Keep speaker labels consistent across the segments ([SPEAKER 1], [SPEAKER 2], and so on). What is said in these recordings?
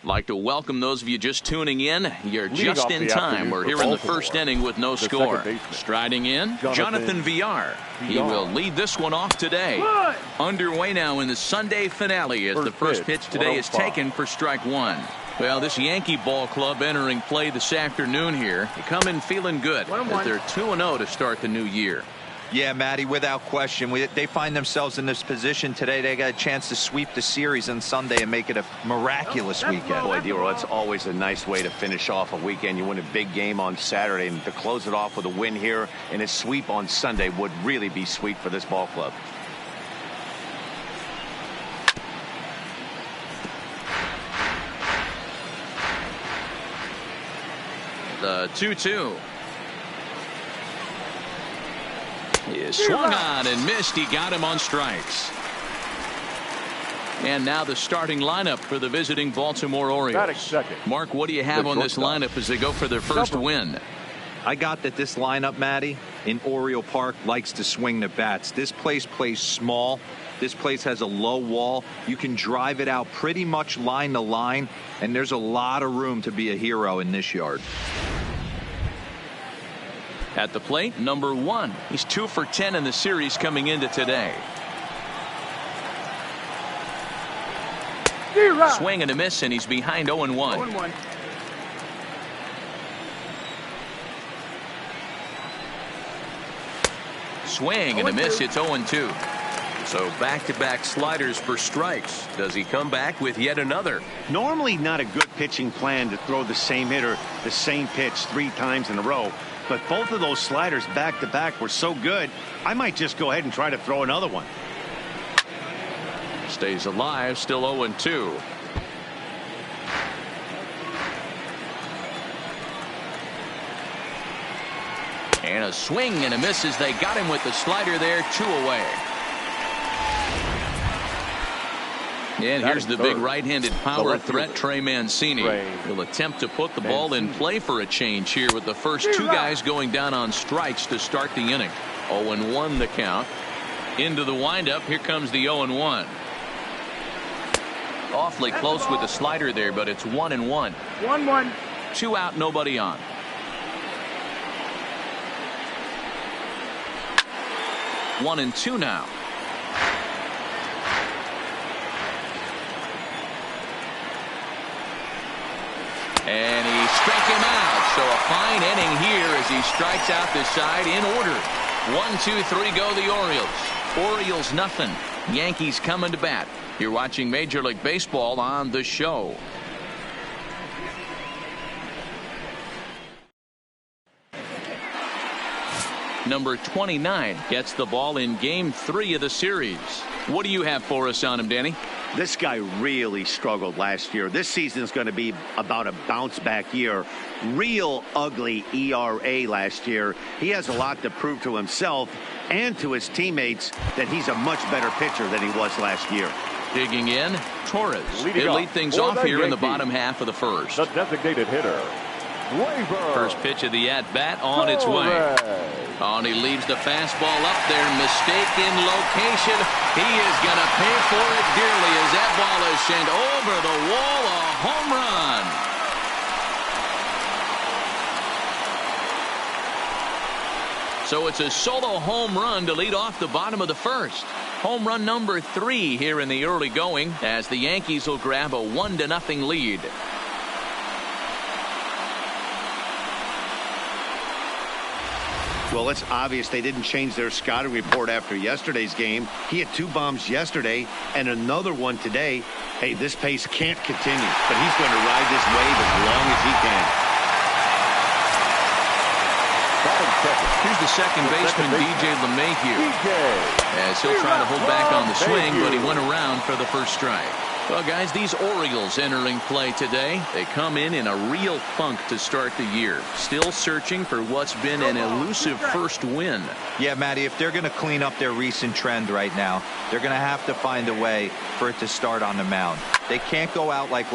[SPEAKER 1] Like to welcome those of you just tuning in. You're just in time. We're here in the first inning with no score. Striding in, Jonathan Villar. He will lead this one off today. Underway now in the Sunday finale as the first pitch today is taken for strike one. Well, this Yankee ball club entering play this afternoon here. They come in feeling good as they're 2-0 to start the new year.
[SPEAKER 2] Yeah, Matty, without question. They find themselves in this position today. They got a chance to sweep the series on Sunday and make it a miraculous weekend.
[SPEAKER 3] Boy, D-Roll, that's always a nice way to finish off a weekend. You win a big game on Saturday, and to close it off with a win here and a sweep on Sunday would really be sweet for this ball club.
[SPEAKER 1] The 2-2. He is swung on and missed. He got him on strikes. And now the starting lineup for the visiting Baltimore Orioles. Mark, what do you have on this lineup as they go for their first win?
[SPEAKER 2] I got that this lineup, Matty, in Oriole Park likes to swing the bats. This place plays small. This place has a low wall. You can drive it out pretty much line to line, and there's a lot of room to be a hero in this yard.
[SPEAKER 1] At the plate, number 1. He's 2 for 10 in the series coming into today. Swing and a miss, and he's behind 0-1. Swing and a miss. It's 0-2.
[SPEAKER 4] So back-to-back sliders for strikes. Does he come back with yet another?
[SPEAKER 3] Normally not a good pitching plan to throw the same hitter the same pitch 3 times in a row. But both of those sliders back-to-back were so good, I might just go ahead and try to throw another one.
[SPEAKER 1] Stays alive, still 0-2. And a swing and a miss as they got him with the slider there, 2 away. And here's the big right-handed power threat, Trey Mancini. He'll attempt to put the ball in play for a change here with the first 2 guys going down on strikes to start the inning. 0-1 the count. Into the windup. Here comes the 0-1. Awfully close with the slider there, but it's 1-1.
[SPEAKER 5] 1-1.
[SPEAKER 1] 2 out, nobody on. One and 2 now. And he struck him out. So a fine inning here as he strikes out this side in order. 1, 2, 3 go the Orioles. Orioles nothing. Yankees coming to bat. You're watching Major League Baseball on the show. Number 29 gets the ball in game 3 of the series. What do you have for us on him, Danny?
[SPEAKER 3] This guy really struggled last year. This season is going to be about a bounce back year. Real ugly ERA last year. He has a lot to prove to himself and to his teammates that he's a much better pitcher than he was last year.
[SPEAKER 1] Digging in, Torres. He'll lead things off here in the bottom half of the first.
[SPEAKER 5] The designated hitter,
[SPEAKER 1] First pitch of the at-bat on its way. And he leaves the fastball up there. Mistaken location. He is going to pay for it dearly as that ball is sent over the wall. A home run. So it's a solo home run to lead off the bottom of the first. Home run number 3 here in the early going as the Yankees will grab a 1-0 lead.
[SPEAKER 3] Well, it's obvious they didn't change their scouting report after yesterday's game. He had 2 bombs yesterday and another one today. Hey, this pace can't continue, but he's going to ride this wave as long as he can.
[SPEAKER 1] Here's the second baseman, DJ LeMahieu. As he'll try to hold back on the swing, but he went around for the first strike. Well, guys, these Orioles entering play today, they come in a real funk to start the year. Still searching for what's been an elusive first win.
[SPEAKER 2] Yeah, Matty, if they're going to clean up their recent trend right now, they're going to have to find a way for it to start on the mound. They can't go out like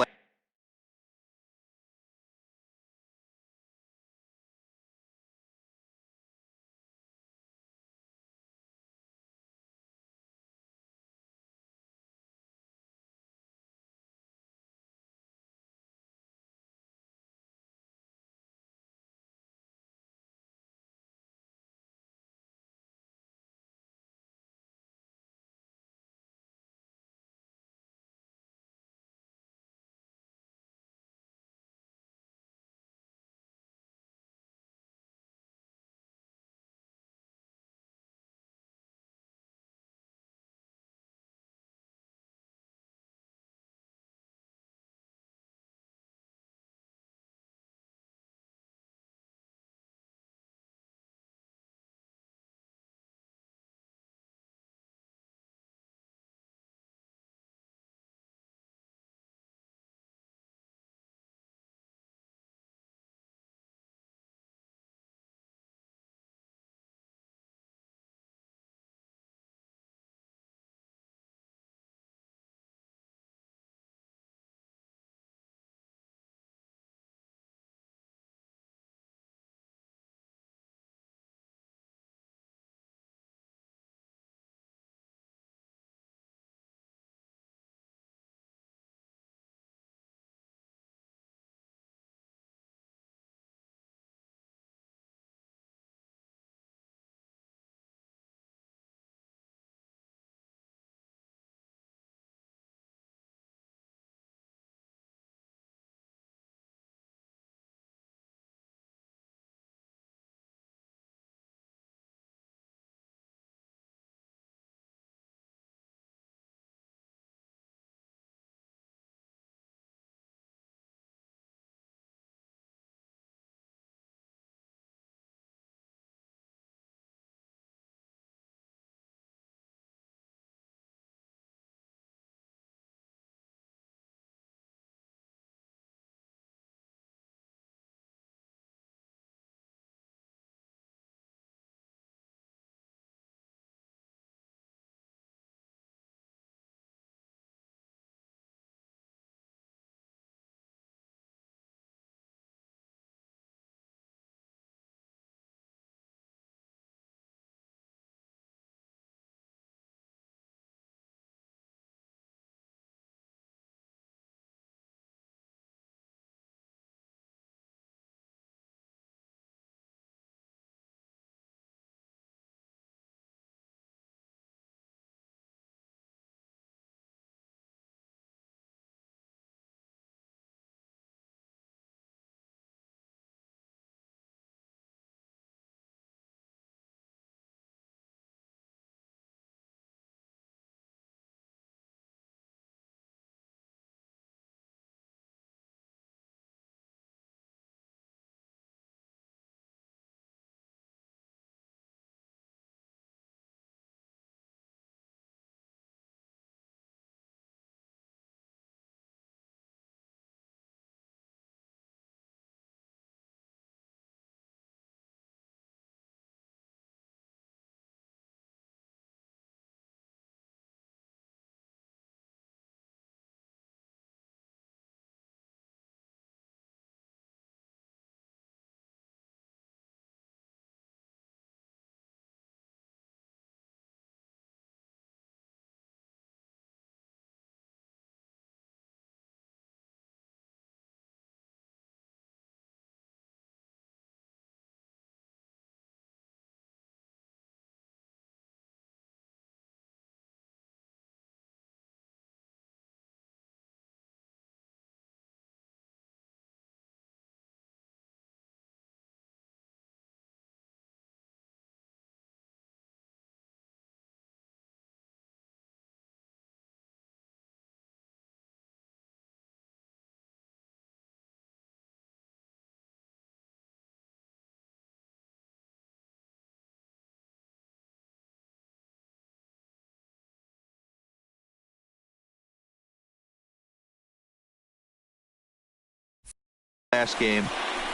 [SPEAKER 2] last game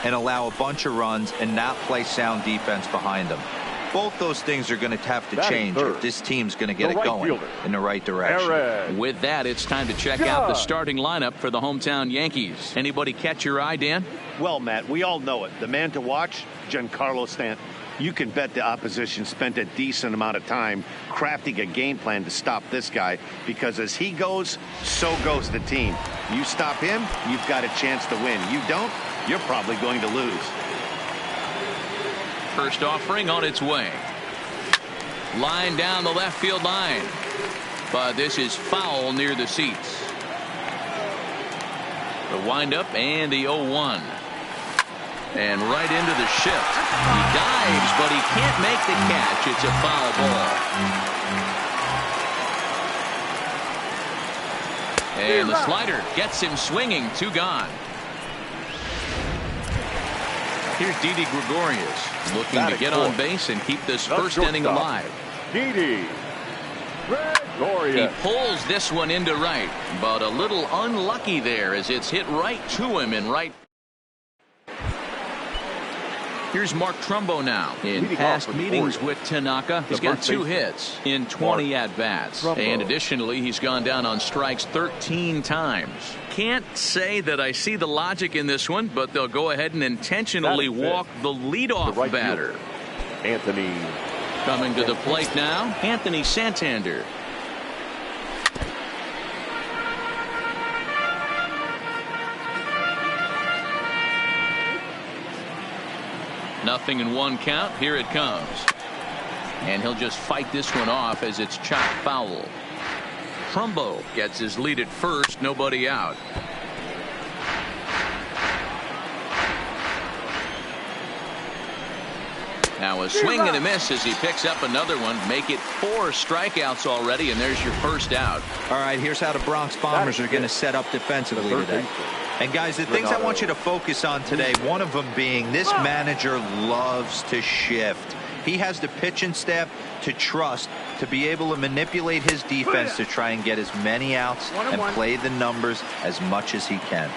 [SPEAKER 2] and allow a bunch of runs and not play sound defense behind them. Both those things are going to have to change if this team's going to get it going in the right direction.
[SPEAKER 1] With that, it's time to check out the starting lineup for the hometown Yankees. Anybody catch your eye, Dan?
[SPEAKER 3] Well, Matt, we all know it. The man to watch, Giancarlo Stanton. You can bet the opposition spent a decent amount of time crafting a game plan to stop this guy, because as he goes, so goes the team. You stop him, you've got a chance to win. You don't, you're probably going to lose.
[SPEAKER 1] First offering on its way. Line down the left field line. But this is foul near the seats. The windup and the 0-1. And right into the shift. He dives, but he can't make the catch. It's a foul ball. And the slider gets him swinging. 2 gone. Here's Didi Gregorius looking to get on base and keep this first inning alive.
[SPEAKER 5] Didi Gregorius.
[SPEAKER 1] He pulls this one into right, but a little unlucky there as it's hit right to him in right. Here's Mark Trumbo now. In past meetings with Tanaka, he's got 2 hits in 20 at-bats. And additionally, he's gone down on strikes 13 times. Can't say that I see the logic in this one, but they'll go ahead and intentionally walk the leadoff batter.
[SPEAKER 5] Anthony.
[SPEAKER 1] Coming to the plate now, Anthony Santander. Nothing in 1 count. Here it comes. And he'll just fight this one off as it's chopped foul. Trumbo gets his lead at first. Nobody out. Now a swing and a miss as he picks up another one. Make it 4 strikeouts already, and there's your first out.
[SPEAKER 2] All right, here's how the Bronx Bombers are going to set up defensively today. And guys, the things I want you to focus on today, one of them being this manager loves to shift. He has the pitching staff to trust to be able to manipulate his defense to try and get as many outs and play the numbers as much as he can.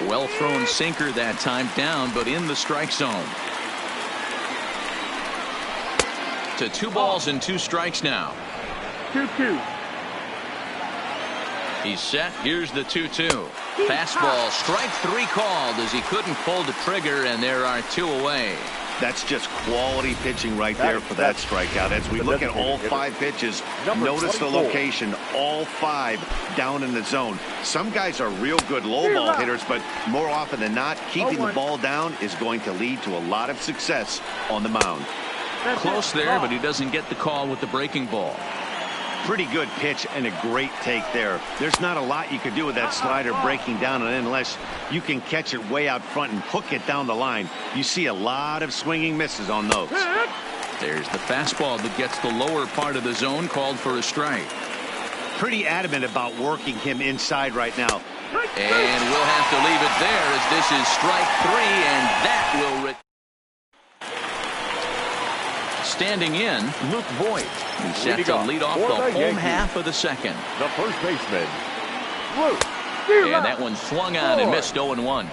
[SPEAKER 1] Well thrown sinker that time, down but in the strike zone. To 2 balls and 2 strikes now.
[SPEAKER 5] 2-2.
[SPEAKER 1] He's set. Here's the 2-2. Fastball, strike 3 called as he couldn't pull the trigger, and there are 2 away.
[SPEAKER 3] That's just quality pitching right there for that strikeout. As we look at all 5 pitches, notice the location, all 5 down in the zone. Some guys are real good low ball hitters, but more often than not, keeping the ball down is going to lead to a lot of success on the mound.
[SPEAKER 1] Close there, but he doesn't get the call with the breaking ball.
[SPEAKER 3] Pretty good pitch and a great take there. There's not a lot you could do with that slider breaking down unless you can catch it way out front and hook it down the line. You see a lot of swinging misses on those.
[SPEAKER 1] There's the fastball that gets the lower part of the zone, called for a strike.
[SPEAKER 3] Pretty adamant about working him inside right now.
[SPEAKER 1] And we'll have to leave it there as this is strike 3, and that will standing in, Luke Voigt. He's set to lead off the home half of the second.
[SPEAKER 5] The first baseman, Luke.
[SPEAKER 1] And that one swung on and missed 0-1.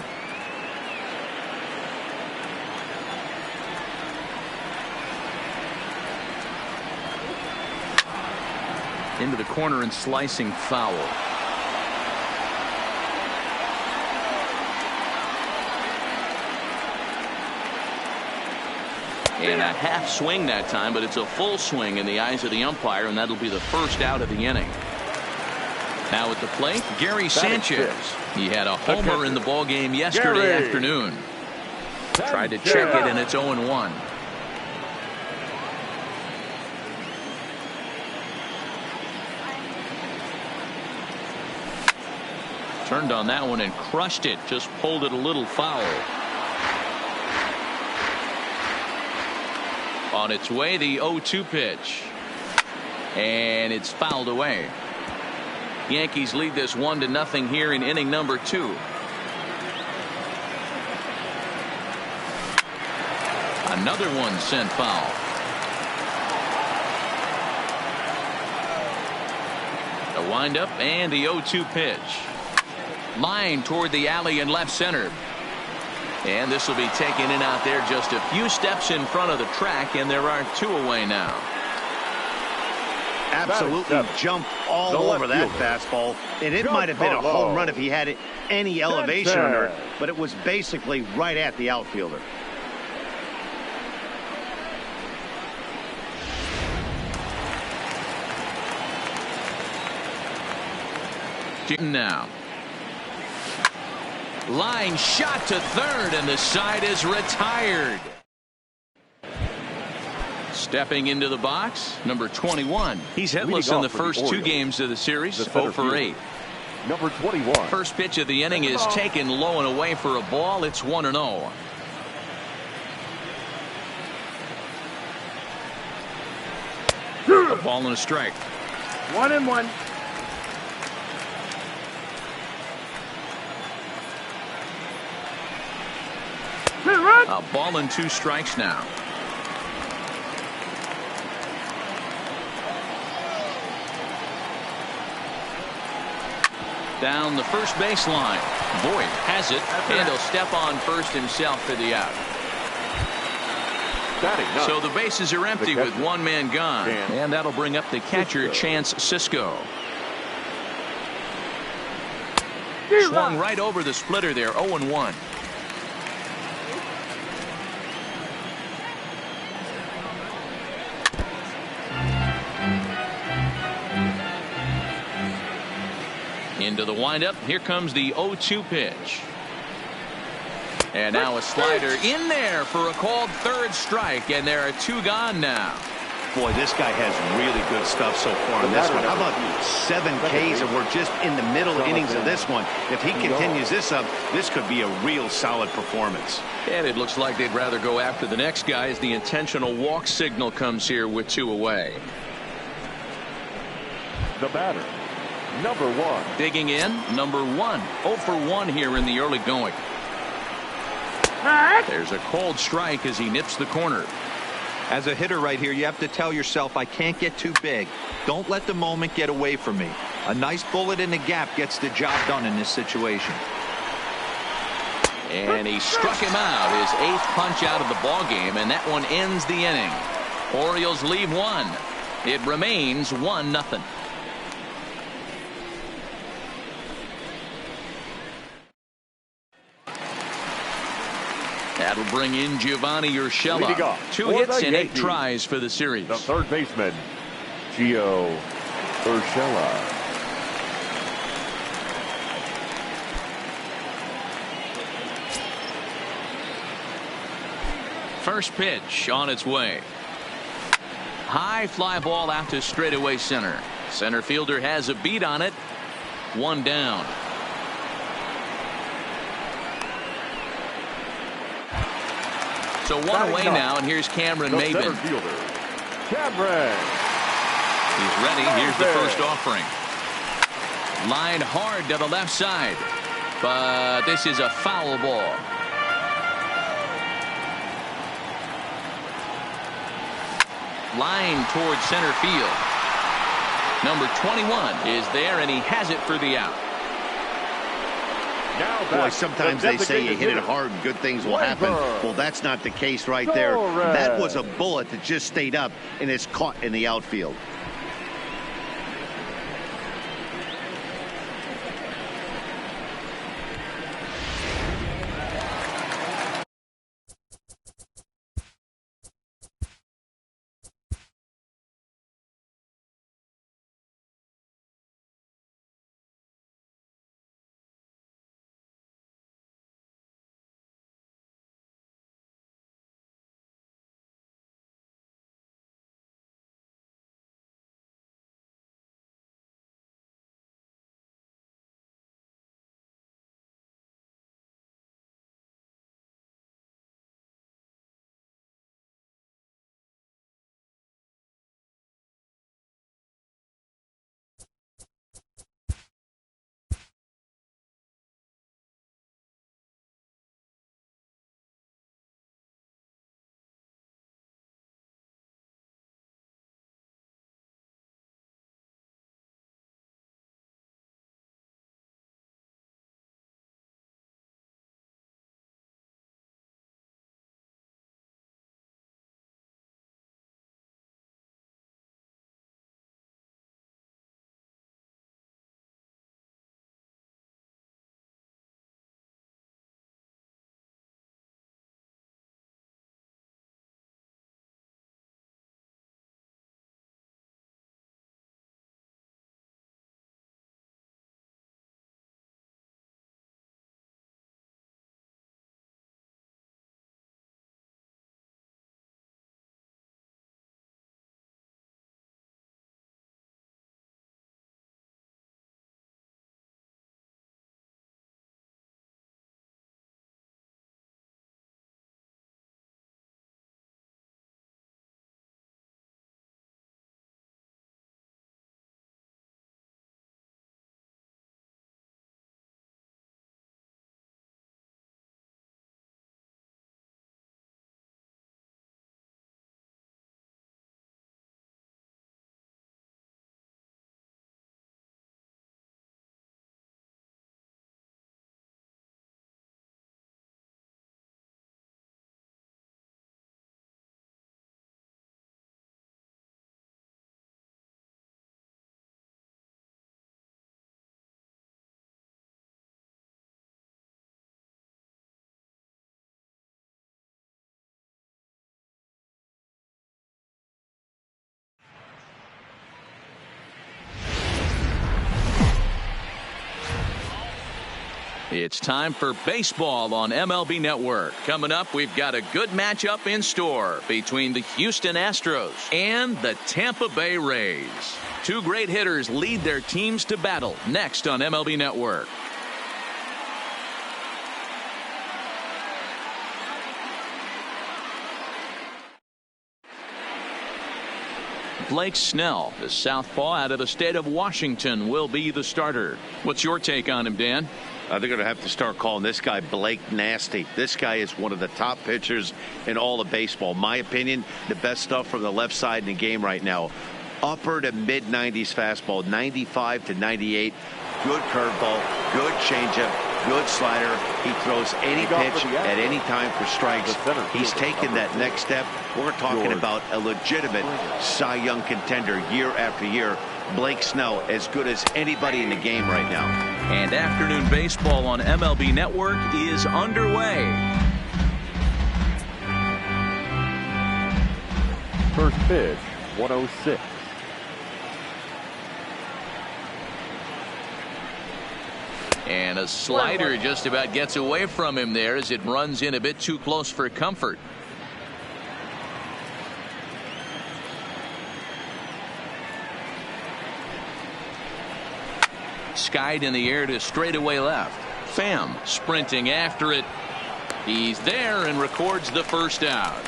[SPEAKER 1] Into the corner and slicing foul. And a half swing that time, but it's a full swing in the eyes of the umpire, and that'll be the first out of the inning. Now at the plate, Gary Sanchez. He had a homer in the ballgame yesterday afternoon. Tried to check it, and it's 0-1. Turned on that one and crushed it. Just pulled it a little foul. On its way, the 0-2 pitch. And it's fouled away. Yankees lead this 1-0 here in inning number 2. Another one sent foul. The windup and the 0-2 pitch. Line toward the alley in left center. And this will be taken in out there just a few steps in front of the track, and there are 2 away now.
[SPEAKER 3] Absolutely jumped all over that fastball, and it might have been a home run if he had any elevation under it, but it was basically right at the outfielder.
[SPEAKER 1] Now, line shot to third, and the side is retired. Stepping into the box, number 21. He's hitless in the first 2 games of the series, 0 for 8.
[SPEAKER 5] Number 21.
[SPEAKER 1] First pitch of the inning is taken low and away for a ball. It's 1-0. A ball and a strike.
[SPEAKER 5] 1-1.
[SPEAKER 1] A ball and 2 strikes now. Down the first baseline. Boyd has it, and he'll step on first himself for the out. So the bases are empty with 1 man gone, and that'll bring up the catcher, Chance Sisco. Swung right over the splitter there, 0-1. Into the windup. Here comes the 0-2 pitch. And now a slider in there for a called third strike, and there are 2 gone now.
[SPEAKER 3] Boy, this guy has really good stuff so far in this one. How about 7 Ks, and we're just in the middle innings of this one. If he continues this up, this could be a real solid performance.
[SPEAKER 1] And it looks like they'd rather go after the next guy as the intentional walk signal comes here with 2 away.
[SPEAKER 5] The batter, number 1.
[SPEAKER 1] Digging in, number 1. 0 for 1 here in the early going. There's a cold strike as he nips the corner.
[SPEAKER 2] As a hitter right here, you have to tell yourself, I can't get too big. Don't let the moment get away from me. A nice bullet in the gap gets the job done in this situation.
[SPEAKER 1] And he struck him out, his 8th punch out of the ball game, and that one ends the inning. Orioles leave 1. It remains 1-0. That'll bring in Giovanni Urshela. 2 hits and 8 tries for the series.
[SPEAKER 5] The third baseman, Gio Urshela.
[SPEAKER 1] First pitch on its way. High fly ball out to straightaway center. Center fielder has a beat on it. 1 down. So 1 away now, and here's Cameron Maybin.
[SPEAKER 5] Cameron.
[SPEAKER 1] He's ready. Here's the first offering. Line hard to the left side, but this is a foul ball. Line towards center field. Number 21 is there, and he has it for the out.
[SPEAKER 3] Boy, sometimes they say you hit it hard and good things will happen. Well, that's not the case right there. That was a bullet that just stayed up and is caught in the outfield.
[SPEAKER 1] It's time for baseball on MLB Network. Coming up, we've got a good matchup in store between the Houston Astros and the Tampa Bay Rays. Two great hitters lead their teams to battle next on MLB Network. Blake Snell, the southpaw out of the state of Washington, will be the starter. What's your take on him, Dan?
[SPEAKER 3] They're going to have to start calling this guy Blake Nasty. This guy is one of the top pitchers in all of baseball. My opinion, the best stuff from the left side in the game right now. Upper to mid-90s fastball, 95 to 98. Good curveball, good changeup, good slider. He throws any pitch at any time for strikes. He's taken that next step. We're talking about a legitimate Cy Young contender year after year. Blake Snell, as good as anybody in the game right now.
[SPEAKER 1] And afternoon baseball on MLB Network is underway.
[SPEAKER 5] First pitch, 106.
[SPEAKER 1] And a slider just about gets away from him there as it runs in a bit too close for comfort. Skied in the air to straightaway left. Pham sprinting after it. He's there and records the first out.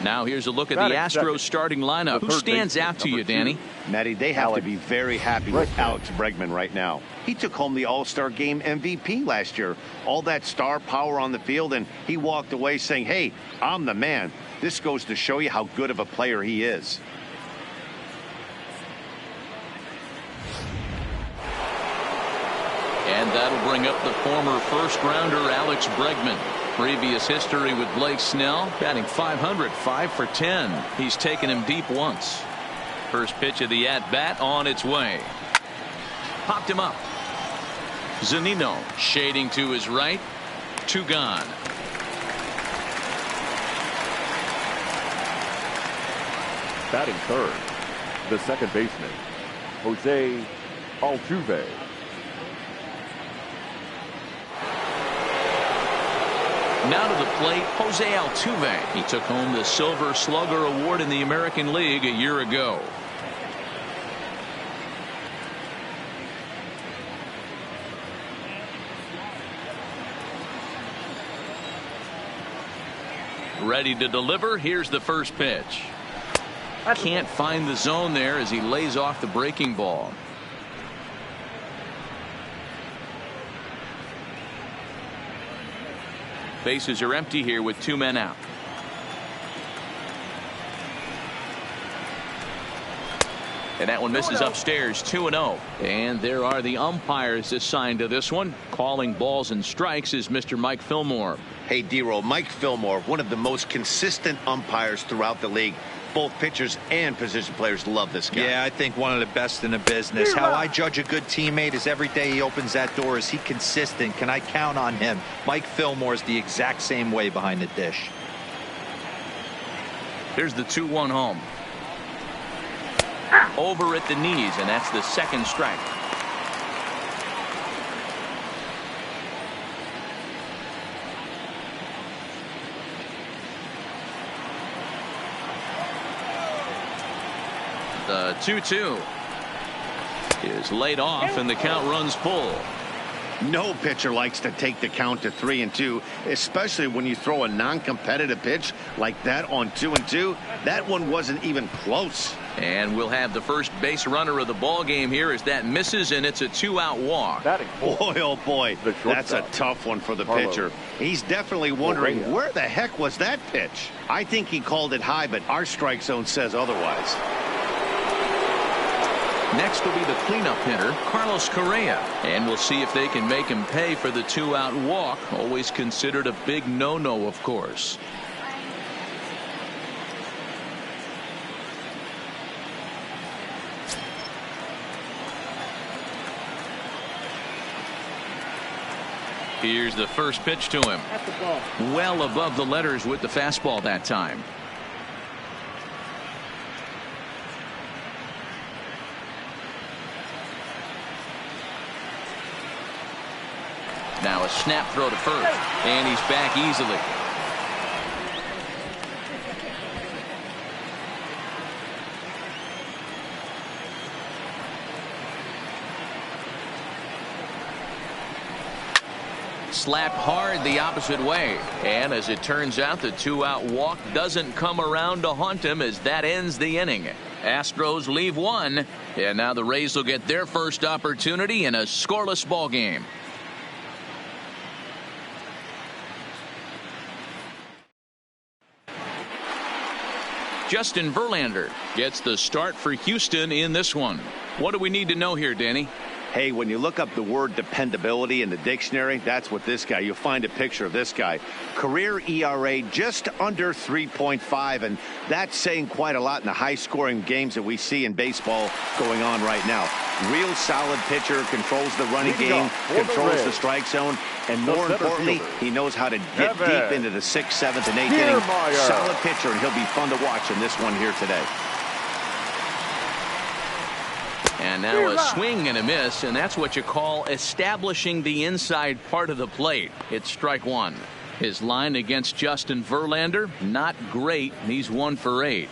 [SPEAKER 1] Now here's a look at the Astros starting lineup. Who stands out to you, Danny?
[SPEAKER 3] Matty, they have to be very happy with Alex Bregman right now. He took home the All-Star Game MVP last year. All that star power on the field, and he walked away saying, hey, I'm the man. This goes to show you how good of a player he is.
[SPEAKER 1] And that'll bring up the former first-rounder Alex Bregman. Previous history with Blake Snell, batting .500, 5 for 10. He's taken him deep once. First pitch of the at-bat on its way. Popped him up. Zunino shading to his right. Two gone.
[SPEAKER 5] Batting third, the second baseman, Jose Altuve.
[SPEAKER 1] Now to the plate, Jose Altuve. He took home the Silver Slugger Award in the American League a year ago. Ready to deliver. Here's the first pitch. Can't find the zone there as he lays off the breaking ball. Bases are empty here with two men out. And that one misses upstairs, 2-0. And there are the umpires assigned to this one. Calling balls and strikes is Mr. Mike Fillmore.
[SPEAKER 3] Hey, D-Roll, Mike Fillmore, one of the most consistent umpires throughout the league. Both pitchers and position players love this guy.
[SPEAKER 2] Yeah, I think one of the best in the business. How I judge a good teammate is every day he opens that door. Is he consistent? Can I count on him? Mike Fillmore is the exact same way behind the dish.
[SPEAKER 1] Here's the 2-1 home. Over at the knees, and that's the second strike. The 2-2 is laid off, and the count runs full.
[SPEAKER 3] No pitcher likes to take the count to 3-2, especially when you throw a non-competitive pitch like that on 2-2. That one wasn't even close.
[SPEAKER 1] And we'll have the first base runner of the ball game here as that misses, and it's a 2-out walk.
[SPEAKER 3] Boy, oh boy, that's a tough one for the pitcher. He's definitely wondering where the heck was that pitch. I think he called it high, but our strike zone says otherwise.
[SPEAKER 1] Next will be the cleanup hitter, Carlos Correa. And we'll see if they can make him pay for the 2-out walk. Always considered a big no-no, of course. Here's the first pitch to him. Well above the letters with the fastball that time. Now a snap throw to first, and he's back easily. Slapped hard the opposite way, and as it turns out, the 2-out walk doesn't come around to haunt him as that ends the inning. Astros leave one, and now the Rays will get their first opportunity in a scoreless ball game. Justin Verlander gets the start for Houston in this one. What do we need to know here, Danny?
[SPEAKER 3] Hey, when you look up the word dependability in the dictionary, that's what this guy, you'll find a picture of this guy. Career ERA just under 3.5, and that's saying quite a lot in the high-scoring games that we see in baseball going on right now. Real solid pitcher, controls the running game, controls the strike zone, and more importantly, he knows how to get deep into the 6th, 7th, and 8th inning. Solid pitcher, and he'll be fun to watch in this one here today.
[SPEAKER 1] And now a swing and a miss, and that's what you call establishing the inside part of the plate. It's strike one. His line against Justin Verlander, not great. He's 1 for 8.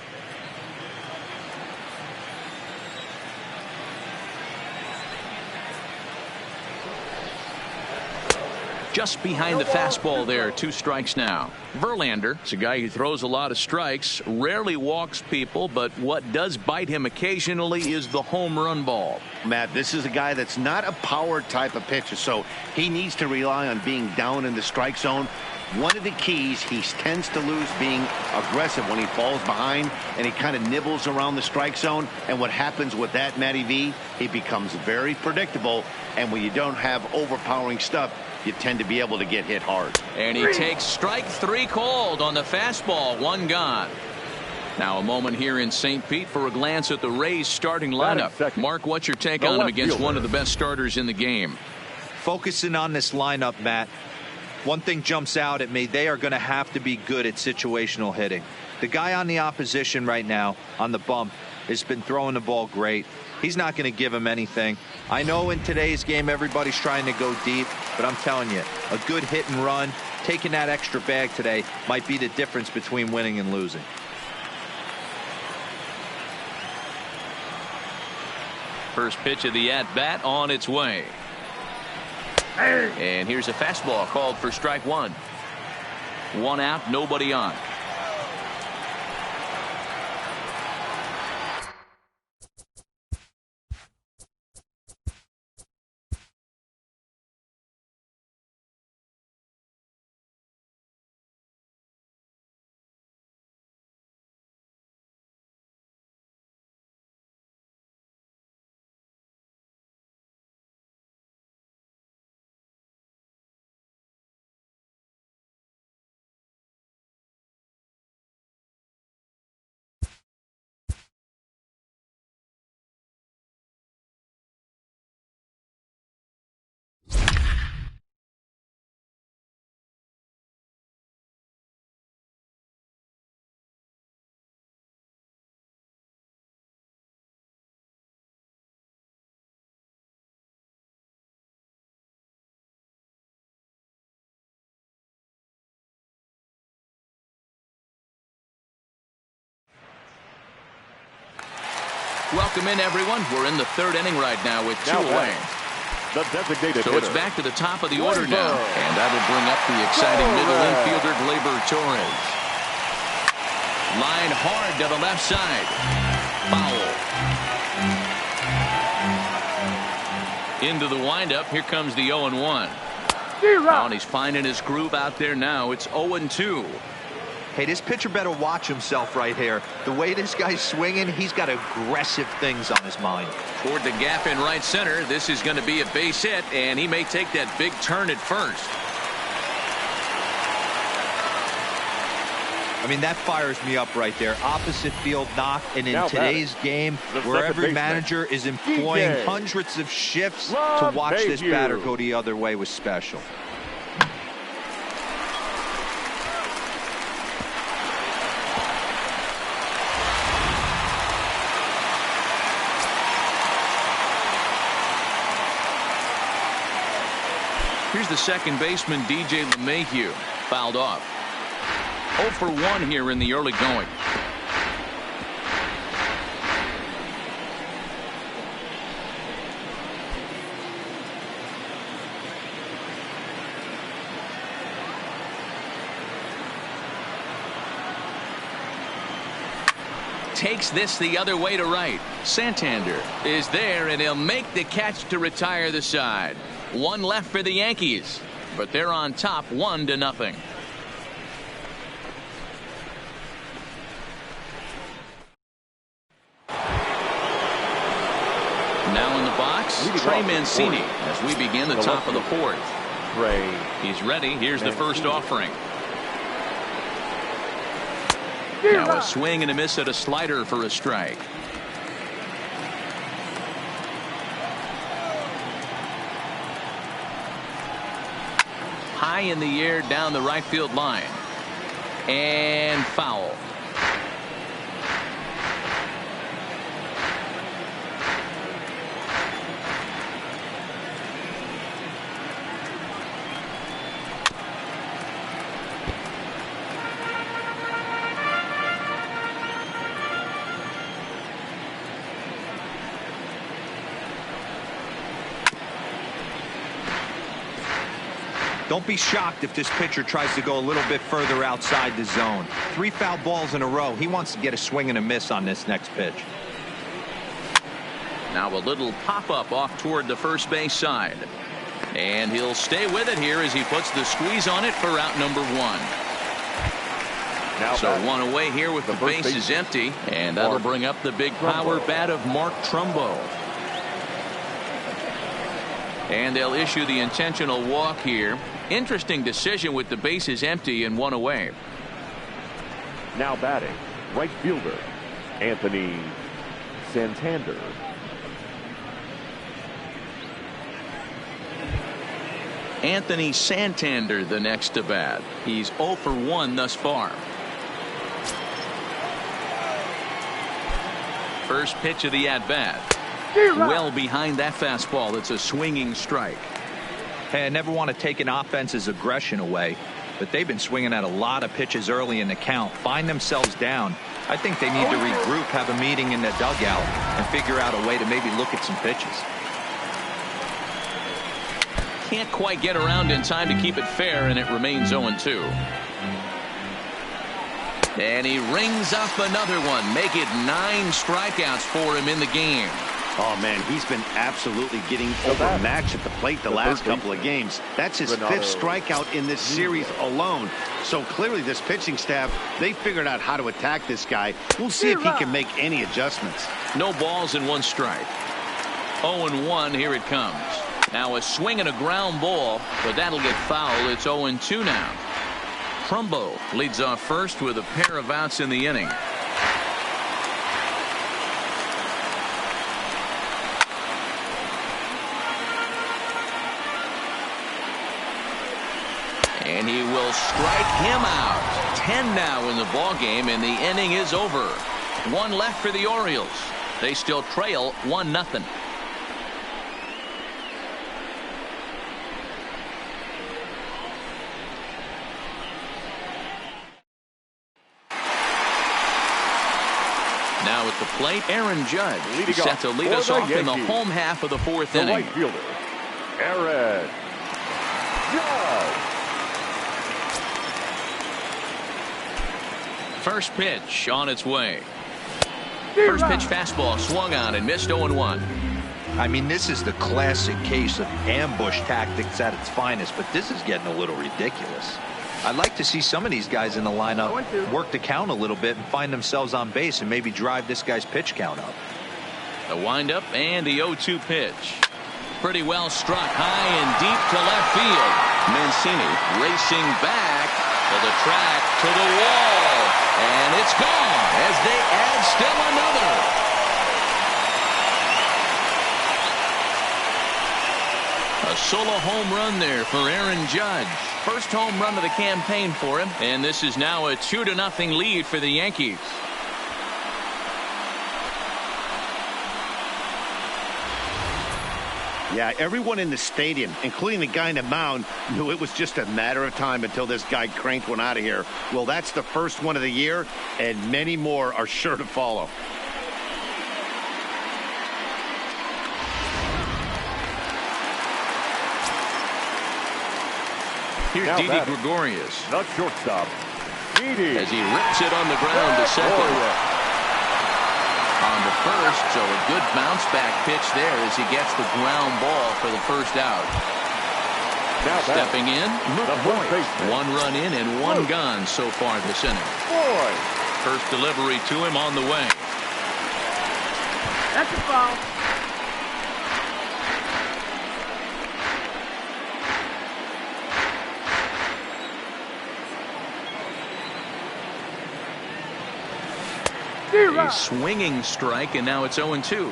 [SPEAKER 1] Just behind the fastball there, 2 strikes now. Verlander is a guy who throws a lot of strikes, rarely walks people, but what does bite him occasionally is the home run ball.
[SPEAKER 3] Matt, this is a guy that's not a power type of pitcher, so he needs to rely on being down in the strike zone. One of the keys, he tends to lose being aggressive when he falls behind and he kind of nibbles around the strike zone. And what happens with that, Matty V, he becomes very predictable. And when you don't have overpowering stuff, you tend to be able to get hit hard.
[SPEAKER 1] And he takes strike 3 called on the fastball. 1 gone. Now a moment here in St. Pete for a glance at the Rays starting lineup. Mark, what's your take on him against one of the best starters in the game?
[SPEAKER 2] Focusing on this lineup, Matt, one thing jumps out at me. They are going to have to be good at situational hitting. The guy on the opposition right now on the bump has been throwing the ball great. He's not going to give him anything. I know in today's game everybody's trying to go deep, but I'm telling you, a good hit and run, taking that extra bag today might be the difference between winning and losing.
[SPEAKER 1] First pitch of the at-bat on its way. And here's a fastball called for strike 1. 1 out, nobody on. Welcome in, everyone. We're in the 3rd inning right now with 2 away.
[SPEAKER 5] The designated
[SPEAKER 1] so
[SPEAKER 5] hitter.
[SPEAKER 1] It's back to the top of the order now. And that'll bring up the exciting middle infielder, Gleyber Torres. Line hard to the left side. Foul. Into the windup. Here comes the 0-1. And he's finding his groove out there now. It's 0-2.
[SPEAKER 2] Hey, this pitcher better watch himself right here. The way this guy's swinging, he's got aggressive things on his mind.
[SPEAKER 1] Toward the gap in right center. This is going to be a base hit, and he may take that big turn at first.
[SPEAKER 2] I mean, that fires me up right there. Opposite field knock, and in today's game, where every manager is employing hundreds of shifts to watch this batter go the other way was special.
[SPEAKER 1] Here's the second baseman, DJ LeMahieu, fouled off. 0 for 1 here in the early going. Takes this the other way to right. Santander is there, and he'll make the catch to retire the side. One left for the Yankees, but they're on top 1-0. Now in the box, Trey Mancini as we begin the top of the fourth. He's ready. Here's the first offering. Now a swing and a miss at a slider for a strike. High in the air down the right field line. And foul.
[SPEAKER 2] Don't be shocked if this pitcher tries to go a little bit further outside the zone. 3 foul balls in a row. He wants to get a swing and a miss on this next pitch.
[SPEAKER 1] Now a little pop-up off toward the first base side. And he'll stay with it here as he puts the squeeze on it for out number 1. So one away here with the bases empty. And that'll bring up the big power bat of Mark Trumbo. And they'll issue the intentional walk here. Interesting decision with the bases empty and 1 away.
[SPEAKER 5] Now batting, right fielder, Anthony Santander.
[SPEAKER 1] Anthony Santander the next to bat. He's 0 for 1 thus far. First pitch of the at-bat. Well behind that fastball. It's a swinging strike.
[SPEAKER 2] Hey, I never want to take an offense's aggression away, but they've been swinging at a lot of pitches early in the count. Find themselves down. I think they need to regroup, have a meeting in the dugout, and figure out a way to maybe look at some pitches.
[SPEAKER 1] Can't quite get around in time to keep it fair, and it remains 0-2. And he rings up another one. Make it 9 strikeouts for him in the game.
[SPEAKER 3] Oh, man, he's been absolutely getting overmatched at the plate the last couple of games. That's his 5th strikeout in this series alone. So clearly this pitching staff, they figured out how to attack this guy. We'll see if he can make any adjustments.
[SPEAKER 1] No balls and 1 strike. 0-1, here it comes. Now a swing and a ground ball, but that'll get foul. It's 0-2 now. Trumbo leads off first with a pair of outs in the inning. And he will strike him out. 10 now in the ball game, and the inning is over. 1 left for the Orioles. They still trail 1-0. Now at the plate, Aaron Judge set to lead us off in the home half of the 4th inning.
[SPEAKER 5] Right fielder, Aaron Judge.
[SPEAKER 1] First pitch on its way. First pitch fastball swung on and missed. 0-1.
[SPEAKER 2] I mean, this is the classic case of ambush tactics at its finest, but this is getting a little ridiculous. I'd like to see some of these guys in the lineup work the count a little bit and find themselves on base and maybe drive this guy's pitch count up.
[SPEAKER 1] The windup and the 0-2 pitch. Pretty well struck high and deep to left field. Mancini racing back to the track, to the wall, and it's gone as they add still another. A solo home run there for Aaron Judge. First home run of the campaign for him, and this is now a 2-0 lead for the Yankees.
[SPEAKER 3] Yeah, everyone in the stadium, including the guy in the mound, knew it was just a matter of time until this guy cranked one out of here. Well, that's the first one of the year, and many more are sure to follow.
[SPEAKER 1] Here's Didi Gregorius.
[SPEAKER 5] Not shortstop. Didi.
[SPEAKER 1] As he rips it on the ground to second. On the first, so a good bounce back pitch there as he gets the ground ball for the first out.
[SPEAKER 5] Now
[SPEAKER 1] stepping in,
[SPEAKER 5] Boyd.
[SPEAKER 1] 1 run in and 1 gone so far this inning.
[SPEAKER 5] Boyd.
[SPEAKER 1] First delivery to him on the way.
[SPEAKER 6] That's a foul.
[SPEAKER 1] A swinging strike, and now it's 0-2.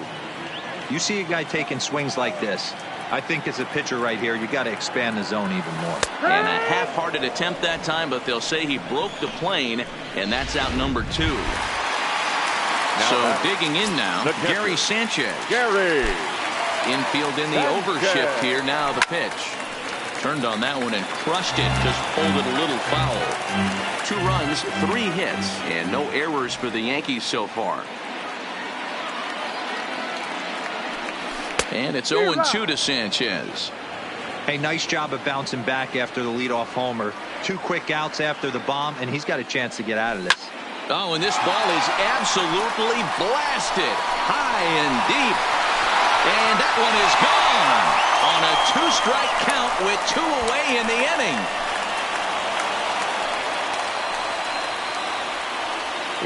[SPEAKER 2] You see a guy taking swings like this. I think as a pitcher right here, you got to expand the zone even more.
[SPEAKER 1] And a half-hearted attempt that time, but they'll say he broke the plane, and that's out number 2. So digging in now, Gary Sanchez.
[SPEAKER 5] Gary.
[SPEAKER 1] Infield in the overshift here. Now the pitch. Turned on that one and crushed it. Just pulled it a little foul. 2 runs, 3 hits, and no errors for the Yankees so far. And it's 0-2 to Sanchez.
[SPEAKER 2] Hey, nice job of bouncing back after the leadoff homer. 2 quick outs after the bomb, and he's got a chance to get out of this.
[SPEAKER 1] Oh, and this ball is absolutely blasted high and deep. And that one is gone on a 2-strike count with 2 away in the inning.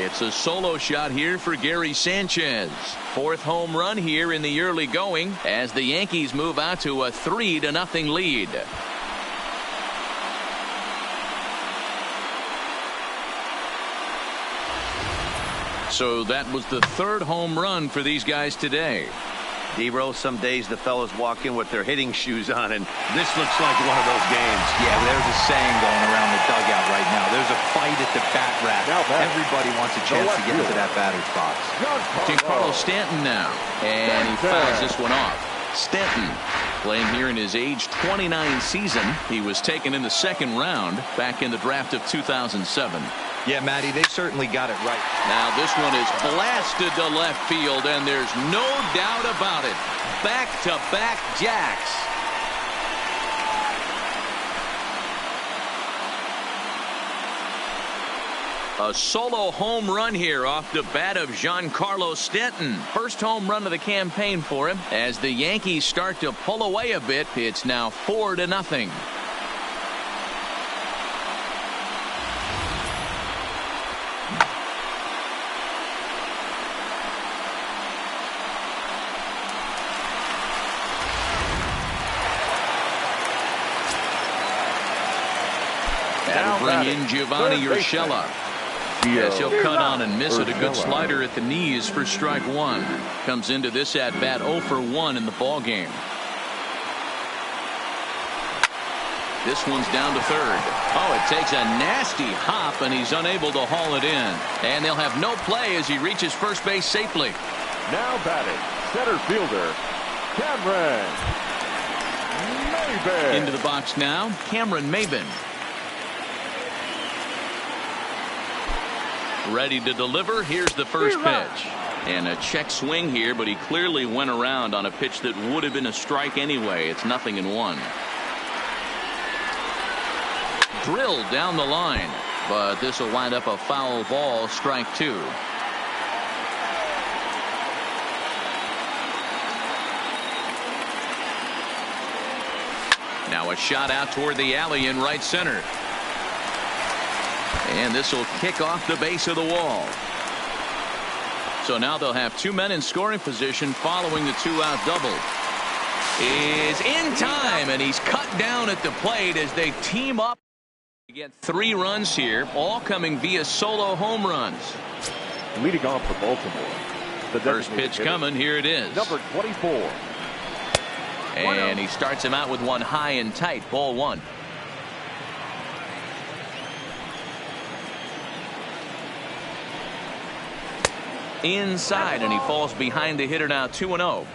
[SPEAKER 1] It's a solo shot here for Gary Sanchez. 4th home run here in the early going as the Yankees move out to a 3-0 lead. So that was the 3rd home run for these guys today.
[SPEAKER 3] D-Roll, some days the fellas walk in with their hitting shoes on, and this looks like one of those games.
[SPEAKER 2] Yeah, there's a saying going around the dugout right now. There's a fight at the bat rack. Everybody wants a chance to get into that batter's box.
[SPEAKER 1] Giancarlo Stanton now, and he fouls this one off. Stanton playing here in his age 29 season. He was taken in the 2nd round back in the draft of 2007.
[SPEAKER 2] Yeah, Matty, they certainly got it right.
[SPEAKER 1] Now this one is blasted to left field, and there's no doubt about it. Back-to-back jacks. A solo home run here off the bat of Giancarlo Stanton. First home run of the campaign for him. As the Yankees start to pull away a bit, it's now 4-0. That'll bring in Giovanni Urshela. Yes, he'll cut on and miss it. A good slider at the knees for strike 1. Comes into this at bat 0 for 1 in the ball game. This one's down to 3rd. Oh, it takes a nasty hop, and he's unable to haul it in. And they'll have no play as he reaches first base safely.
[SPEAKER 5] Now batting, center fielder, Cameron Maybin.
[SPEAKER 1] Into the box now, Cameron Maybin. Ready to deliver. Here's the first pitch. And a check swing here, but he clearly went around on a pitch that would have been a strike anyway. It's 0-1. Drilled down the line, but this will wind up a foul ball, strike 2. Now a shot out toward the alley in right center. And this will kick off the base of the wall. So now they'll have 2 men in scoring position following the 2-out double. Is in time, and he's cut down at the plate as they team up to get 3 runs here, all coming via solo home runs.
[SPEAKER 5] Leading off for Baltimore. The
[SPEAKER 1] first pitch coming. Here it is.
[SPEAKER 5] Number 24.
[SPEAKER 1] And he starts him out with one high and tight. Ball 1. Inside, and he falls behind the hitter now. 2-0.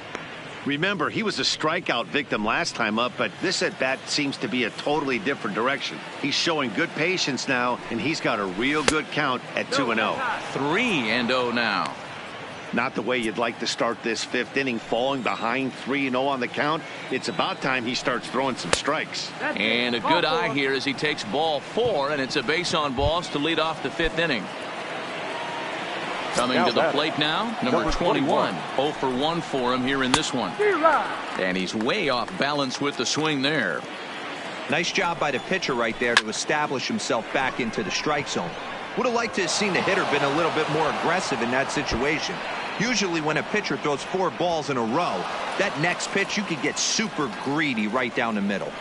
[SPEAKER 3] Remember, he was a strikeout victim last time up, but this at-bat seems to be a totally different direction. He's showing good patience now, and he's got a real good count at 2-0.
[SPEAKER 1] 3-0 now.
[SPEAKER 3] Not the way you'd like to start this fifth inning, falling behind 3-0 on the count. It's about time he starts throwing some strikes.
[SPEAKER 1] And a good eye here as he takes ball 4, and it's a base on balls to lead off the fifth inning. Coming to the plate now, number 21. 0 for 1 for him here in this one. And he's way off balance with the swing there.
[SPEAKER 2] Nice job by the pitcher right there to establish himself back into the strike zone. Would have liked to have seen the hitter been a little bit more aggressive in that situation. Usually when a pitcher throws 4 balls in a row, that next pitch you could get super greedy right down the middle.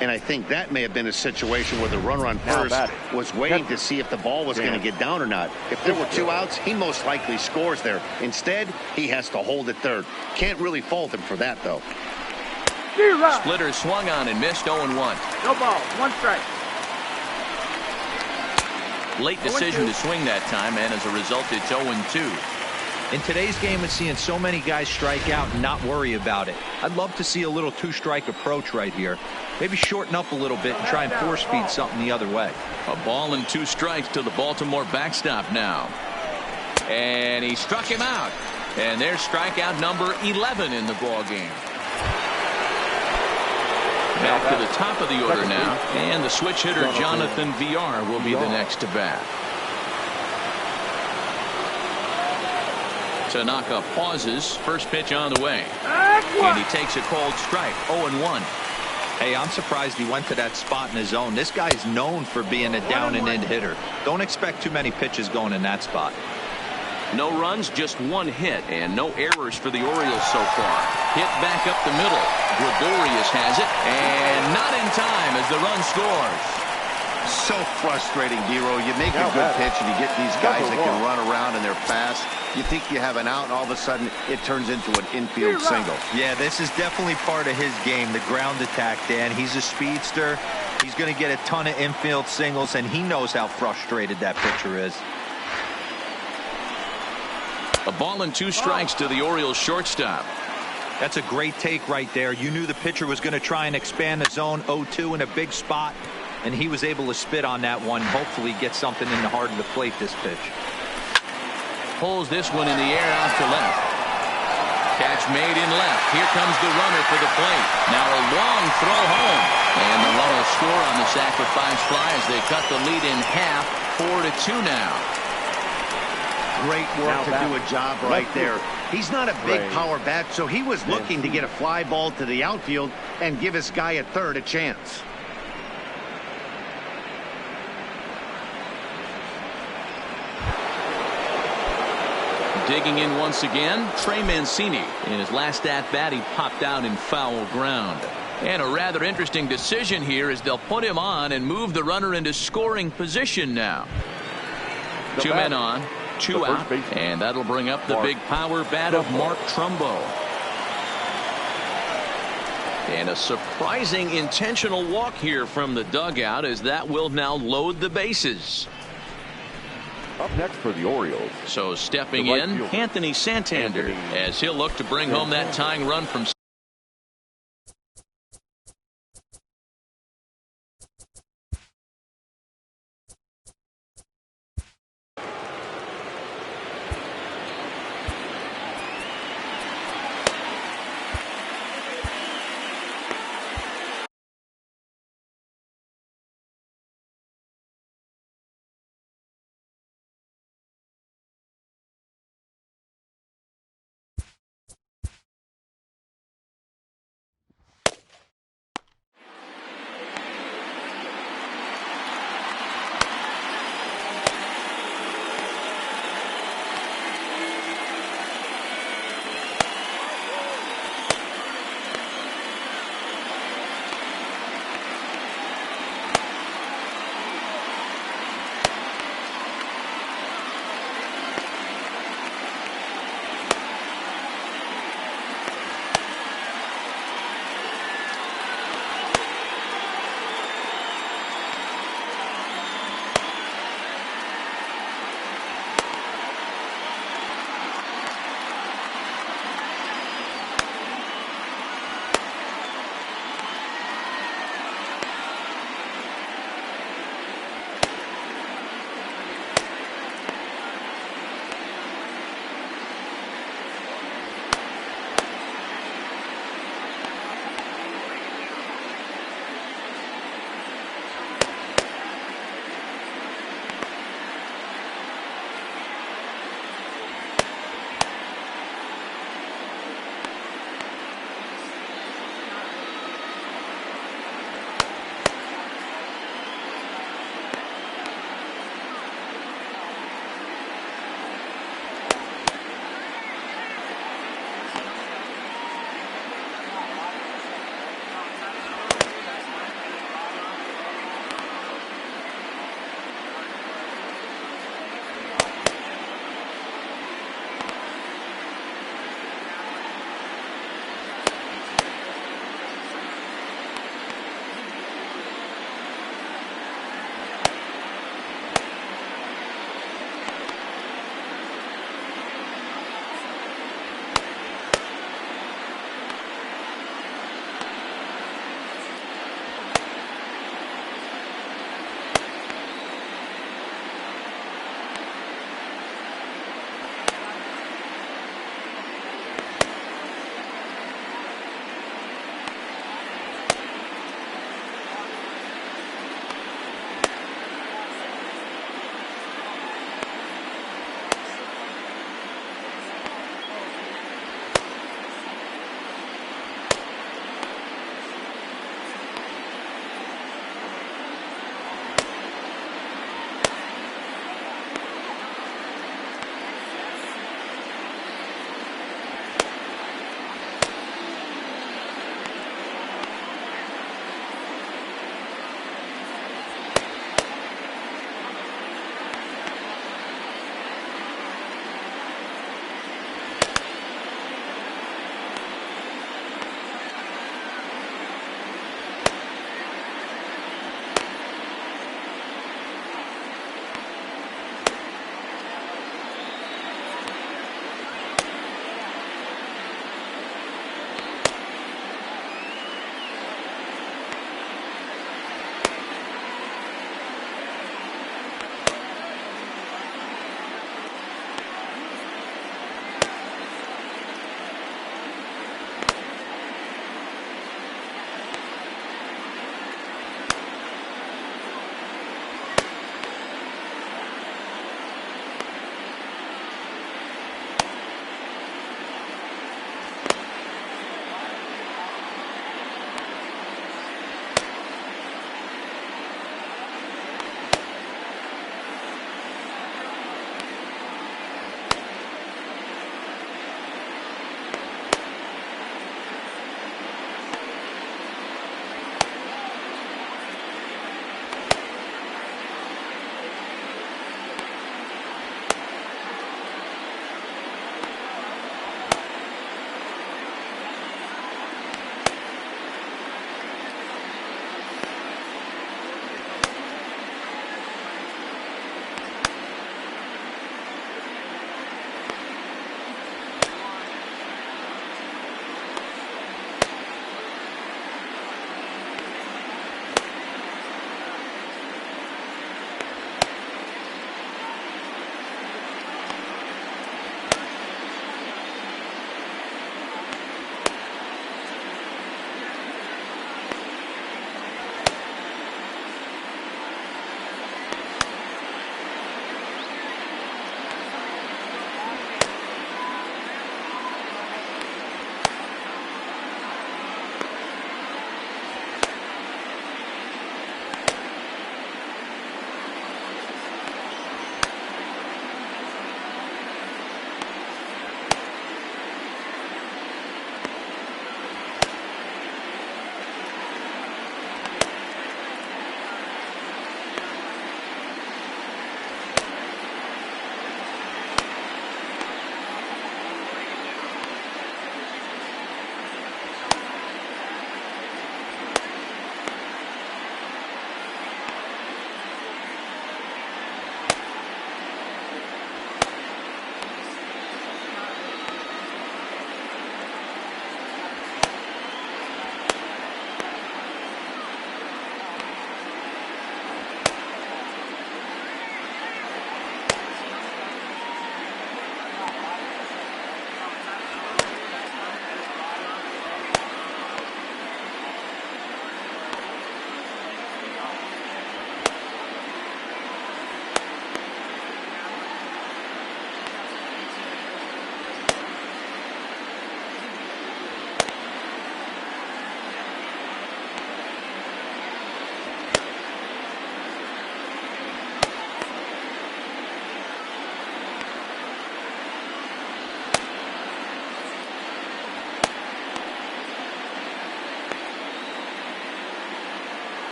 [SPEAKER 3] And I think that may have been a situation where the runner on first was waiting to see if the ball was going to get down or not. If there were 2 outs, he most likely scores there. Instead, he has to hold at third. Can't really fault him for that, though.
[SPEAKER 1] Splitter swung on and missed. 0-1.
[SPEAKER 6] No ball, 1 strike.
[SPEAKER 1] Late decision to swing that time, and as a result, it's 0-2.
[SPEAKER 2] In today's game, it's seeing so many guys strike out and not worry about it. I'd love to see a little 2-strike approach right here. Maybe shorten up a little bit and try and force feed something the other way.
[SPEAKER 1] A ball and 2 strikes to the Baltimore backstop now. And he struck him out. And there's strikeout number 11 in the ball game. Back to the top of the order now. And the switch hitter Jonathan VR will be the next to bat. Tanaka pauses. First pitch on the way. And he takes a cold strike. 0-1.
[SPEAKER 2] Hey, I'm surprised he went to that spot in his zone. This guy's known for being a down and in hitter. Don't expect too many pitches going in that spot.
[SPEAKER 1] No runs, just 1 hit, and no errors for the Orioles so far. Hit back up the middle. Gregorius has it, and not in time as the run scores.
[SPEAKER 3] So frustrating, Dero. You make a good pitch and you get these guys that can run around and they're fast. You think you have an out, and all of a sudden it turns into an infield single.
[SPEAKER 2] Yeah, this is definitely part of his game, the ground attack, Dan. He's a speedster. He's going to get a ton of infield singles, and he knows how frustrated that pitcher is.
[SPEAKER 1] A ball and 2 strikes to the Orioles shortstop.
[SPEAKER 2] That's a great take right there. You knew the pitcher was going to try and expand the zone. 0-2 in a big spot, and he was able to spit on that one. Hopefully get something in the heart of the plate this pitch.
[SPEAKER 1] Pulls this one in the air out to left. Catch made in left. Here comes the runner for the plate. Now a long throw home. And the run will score on the sacrifice fly as they cut the lead in half. 4-2 now.
[SPEAKER 3] Great work to do a job right there. He's not a big power bat, so he was looking to get a fly ball to the outfield and give his guy at third a chance.
[SPEAKER 1] Digging in once again, Trey Mancini. In his last at-bat, he popped out in foul ground. And a rather interesting decision here is they'll put him on and move the runner into scoring position now. 2 men on, 2 out, and that'll bring up the big power bat of Mark Trumbo. And a surprising intentional walk here from the dugout as that will now load the bases.
[SPEAKER 5] Up next for the Orioles.
[SPEAKER 1] So stepping in, Anthony Santander, as he'll look to bring home that tying run from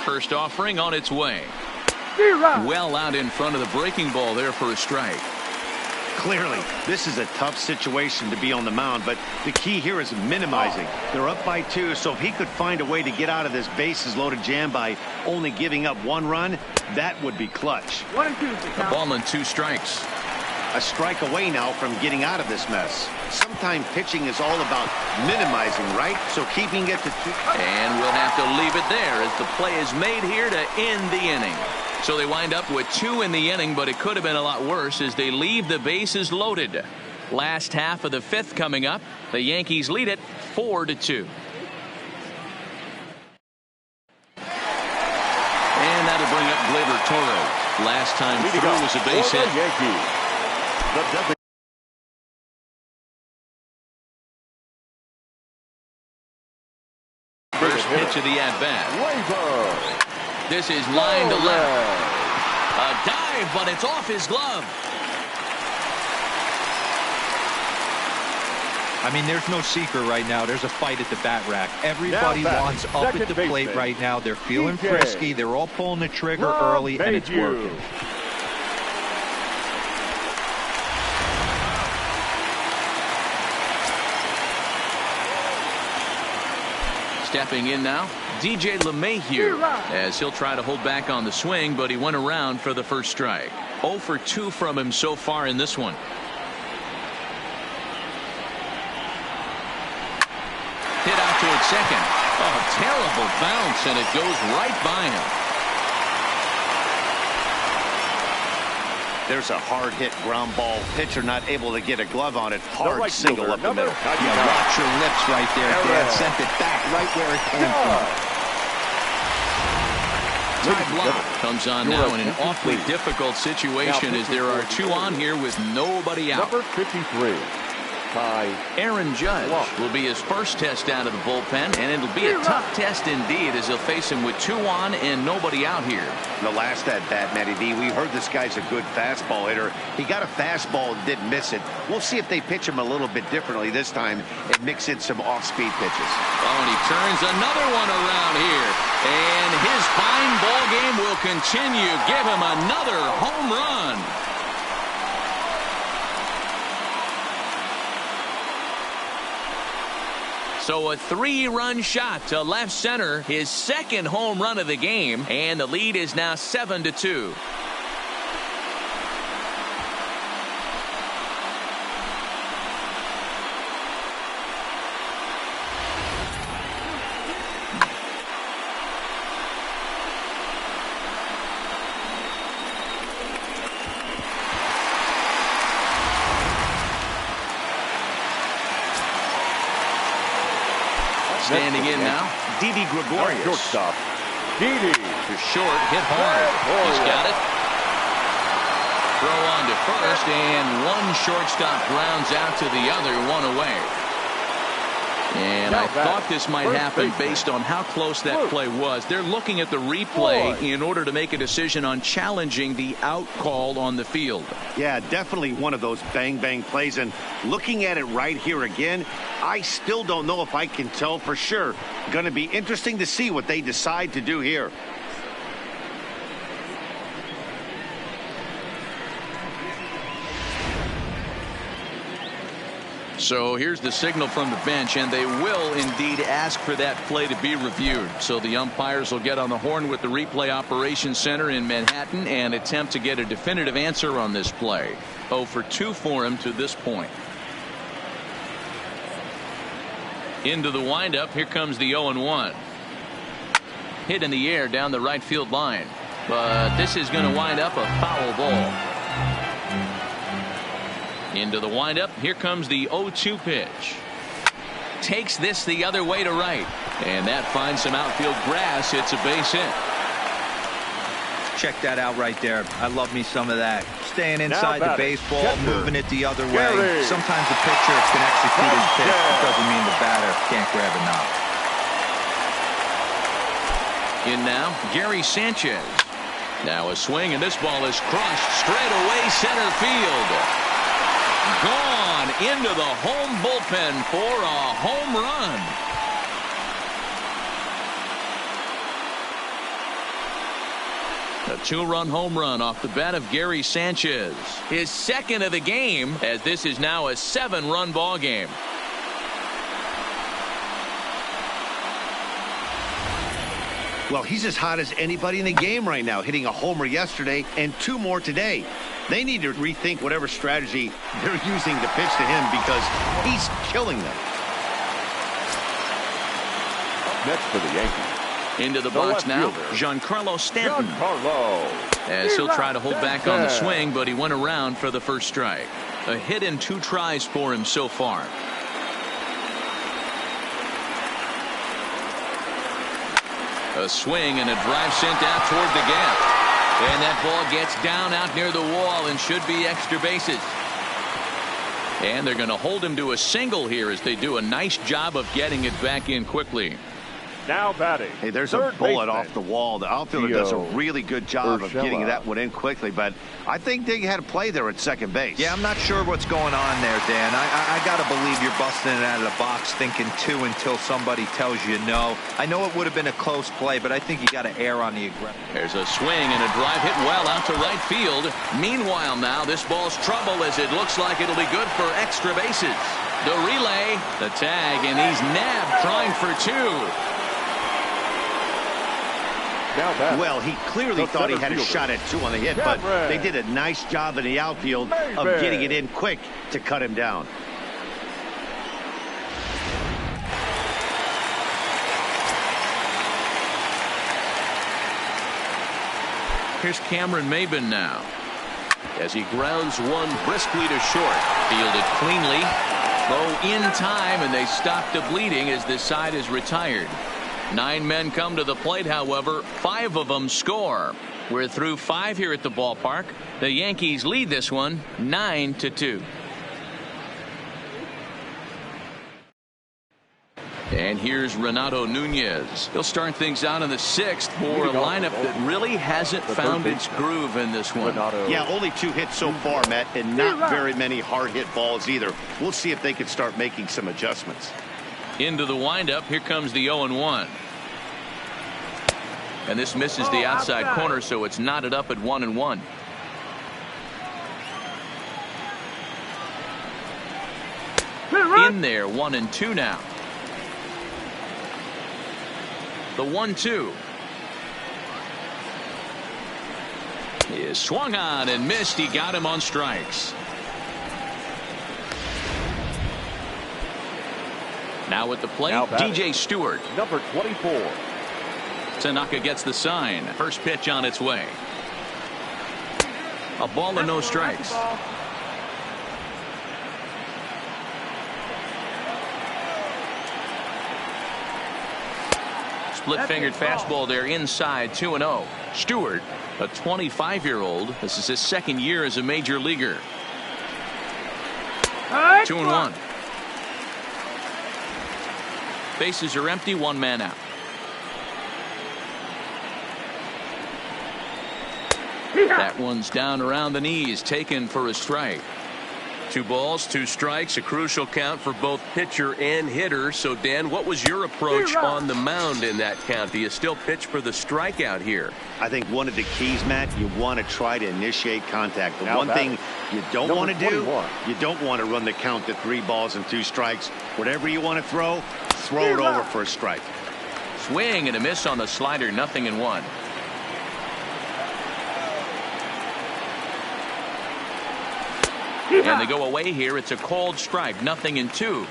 [SPEAKER 1] First offering on its way. Well out in front of the breaking ball there for a strike.
[SPEAKER 3] Clearly, this is a tough situation to be on the mound, but the key here is minimizing. They're up by 2, so if he could find a way to get out of this bases loaded jam by only giving up 1 run, that would be clutch.
[SPEAKER 6] 1 and 2.
[SPEAKER 1] A ball and 2 strikes.
[SPEAKER 3] A strike away now from getting out of this mess. Sometimes pitching is all about minimizing, right? So keeping it to 2.
[SPEAKER 1] And we'll have to leave it there as the play is made here to end the inning. So they wind up with 2 in the inning, but it could have been a lot worse as they leave the bases loaded. Last half of the 5th coming up. The Yankees lead it 4-2. And that'll bring up Gleyber Torres. Last time through was a base hit. First pitch of the at-bat. This is line to left. A dive, but it's off his glove.
[SPEAKER 2] I mean, there's no secret right now. There's a fight at the bat rack. Everybody wants up at the plate right now. They're feeling frisky. They're all pulling the trigger early, and it's working.
[SPEAKER 1] Stepping in now, DJ LeMahieu, as he'll try to hold back on the swing, but he went around for the first strike. 0 for 2 from him so far in this one. Hit out towards second. Oh, terrible bounce, and it goes right by him.
[SPEAKER 3] There's a hard-hit ground ball. Pitcher not able to get a glove on it. Hard single up the middle.
[SPEAKER 2] Yeah, watch your lips right there, Dad. Sent it back right where it came from.
[SPEAKER 1] Ty Block comes on now in an awfully difficult situation as there are 2 on here with nobody out.
[SPEAKER 5] Number 53.
[SPEAKER 1] Aaron Judge will be his first test out of the bullpen, and it'll be a tough test indeed as he'll face him with 2 on and nobody out here.
[SPEAKER 3] The last at bat, Matty D, we heard this guy's a good fastball hitter. He got a fastball and didn't miss it. We'll see if they pitch him a little bit differently this time and mix in some off-speed pitches.
[SPEAKER 1] Oh, and he turns another one around here, and his fine ball game will continue. Give him another home run. So a 3-run shot to left center, his second home run of the game, and the lead is now 7-2. Standing in now, Didi Gregorius.
[SPEAKER 5] Shortstop, Didi.
[SPEAKER 1] To short, hit hard. He's got it. Throw on to first, and one shortstop grounds out to the other, 1 away. And I thought this might happen based on how close that play was. They're looking at the replay in order to make a decision on challenging the out call on the field.
[SPEAKER 3] Yeah, definitely one of those bang-bang plays. And looking at it right here again, I still don't know if I can tell for sure. Going to be interesting to see what they decide to do here.
[SPEAKER 1] So here's the signal from the bench, and they will indeed ask for that play to be reviewed. So the umpires will get on the horn with the replay operations center in Manhattan and attempt to get a definitive answer on this play. 0 for 2 for him to this point. Into the windup. Here comes the 0-1. Hit in the air down the right field line, but this is going to wind up a foul ball. Into the windup. Here comes the 0-2 pitch. Takes this the other way to right, and that finds some outfield grass. It's a base hit.
[SPEAKER 2] Check that out right there. I love me some of that. Staying inside the baseball, moving it the other way. Sometimes the pitcher can execute his pitch. It doesn't mean the batter can't grab a knob.
[SPEAKER 1] In now, Gary Sanchez. Now a swing, and this ball is crushed straight away center field. Gone into the home bullpen for a home run. A 2-run home run off the bat of Gary Sanchez. His second of the game, as this is now a 7-run ball game.
[SPEAKER 3] Well, he's as hot as anybody in the game right now, hitting a homer yesterday and 2 more today. They need to rethink whatever strategy they're using to pitch to him because he's killing them.
[SPEAKER 5] Next for the Yankees.
[SPEAKER 1] Into the box now, Giancarlo Stanton. As he'll try to hold back on the swing, but he went around for the first strike. A hit in 2 tries for him so far. A swing and a drive sent out toward the gap. And that ball gets down out near the wall and should be extra bases. And they're going to hold him to a single here as they do a nice job of getting it back in quickly.
[SPEAKER 5] Now batting.
[SPEAKER 3] Hey, there's a bullet off the wall. The outfielder does a really good job of getting that one in quickly, but I think they had a play there at second base.
[SPEAKER 2] Yeah, I'm not sure what's going on there, Dan. I got to believe you're busting it out of the box thinking 2 until somebody tells you no. I know it would have been a close play, but I think you got to err on the aggressive.
[SPEAKER 1] There's a swing and a drive hit well out to right field. Meanwhile, now this ball's trouble as it looks like it'll be good for extra bases. The relay, the tag, and he's nabbed trying for 2.
[SPEAKER 3] Well, he clearly thought he had a shot at 2 on the hit, but they did a nice job in the outfield of getting it in quick to cut him down.
[SPEAKER 1] Here's Cameron Maybin now as he grounds one briskly to short. Fielded cleanly. Throw in time, and they stop the bleeding as this side is retired. 9 men come to the plate, however, 5 of them score. We're through 5 here at the ballpark. The Yankees lead this one 9-2. And here's Renato Nunez. He'll start things out in the 6th for a lineup that really hasn't found its groove in this one.
[SPEAKER 3] Yeah, only 2 hits so far, Matt, and not very many hard hit balls either. We'll see if they can start making some adjustments.
[SPEAKER 1] Into the windup. Here comes the 0-1. And this misses the outside corner, so it's knotted up at 1-1. In there, 1-2 now. The 1-2 is swung on and missed. He got him on strikes. Now at the plate, DJ Stewart.
[SPEAKER 5] Number 24.
[SPEAKER 1] Tanaka gets the sign. First pitch on its way. A ball and no strikes. Split-fingered fastball there inside, 2-0. Stewart, a 25-year-old. This is his 2nd year as a major leaguer. 2-1. Bases are empty, 1 man out. That one's down around the knees, taken for a strike.
[SPEAKER 4] 2 balls, 2 strikes, a crucial count for both pitcher and hitter. So, Dan, what was your approach on the mound in that count? Do you still pitch for the strikeout here?
[SPEAKER 3] I think one of the keys, Matt, you want to try to initiate contact. The one thing you don't want to do, you don't want to run the count to 3 balls and 2 strikes. Whatever you want to throw it over for a strike.
[SPEAKER 1] Swing and a miss on the slider, 0-1. And they go away here. It's a cold strike, 0-2.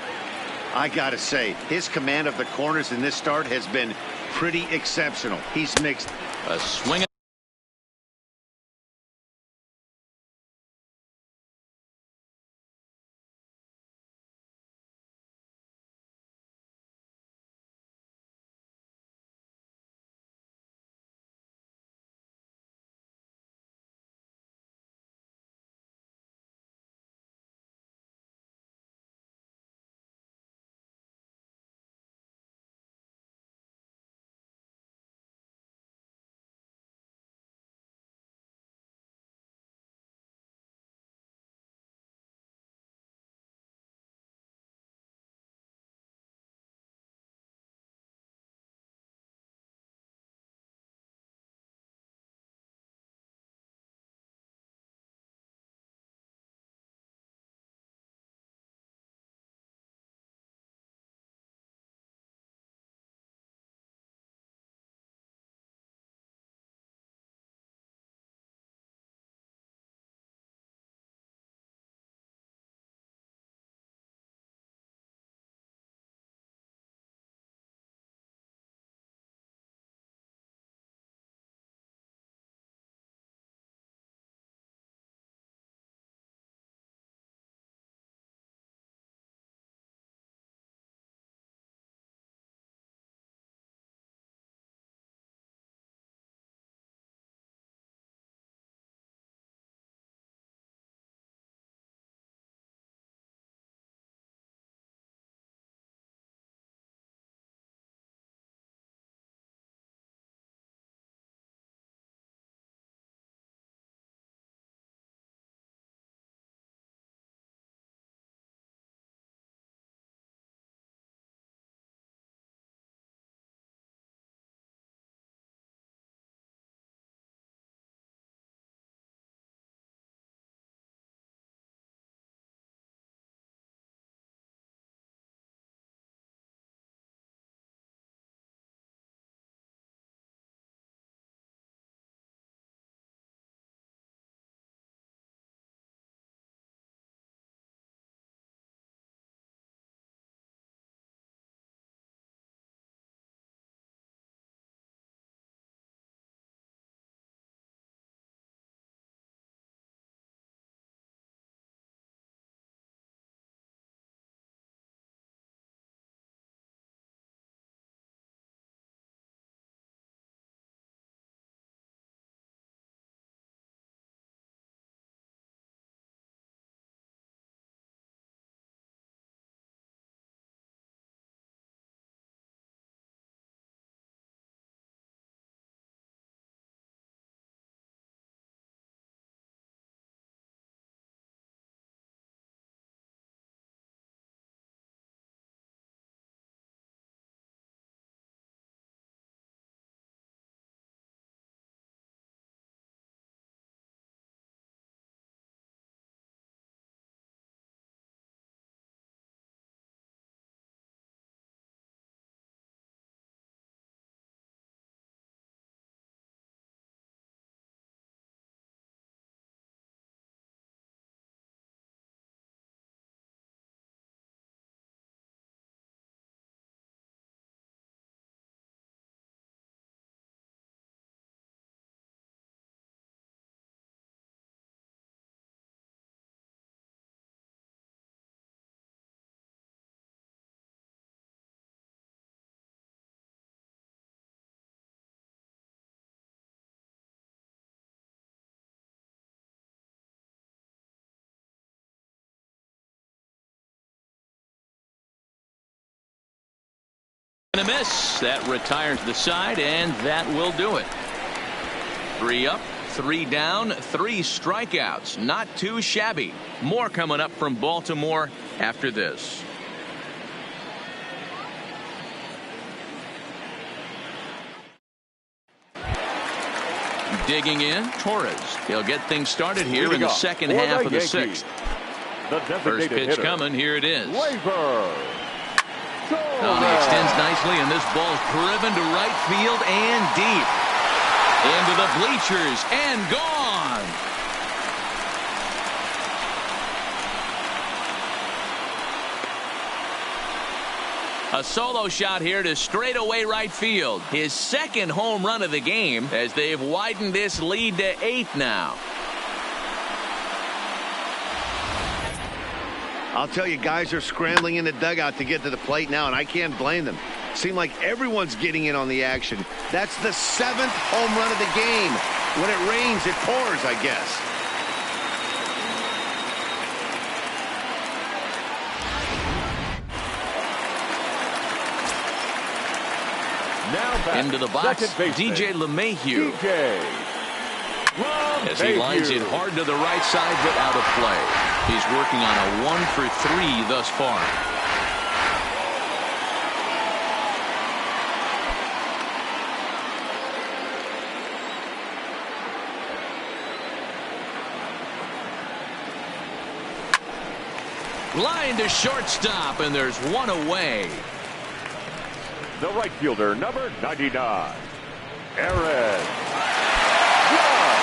[SPEAKER 3] I got to say, his command of the corners in this start has been pretty exceptional. He's mixed
[SPEAKER 1] a swing. And a miss. That retires the side, and that will do it. 3 up, 3 down, 3 strikeouts. Not too shabby. More coming up from Baltimore after this. Digging in, Torres. He'll get things started here in the second half of the 6th. First pitch coming. Here it is. Oh, he extends nicely, and this ball's driven to right field and deep. Into the bleachers and gone. A solo shot here to straightaway right field. His 2nd home run of the game as they've widened this lead to 8 now.
[SPEAKER 3] I'll tell you, guys are scrambling in the dugout to get to the plate now, and I can't blame them. Seem like everyone's getting in on the action. That's the 7th home run of the game. When it rains, it pours, I guess.
[SPEAKER 1] Into the box, DJ LeMahieu. As he lines it hard to the right side, but out of play. He's working on a 1 for 3 thus far. Line to shortstop, and there's 1 away.
[SPEAKER 5] The right fielder, number 99, Aaron.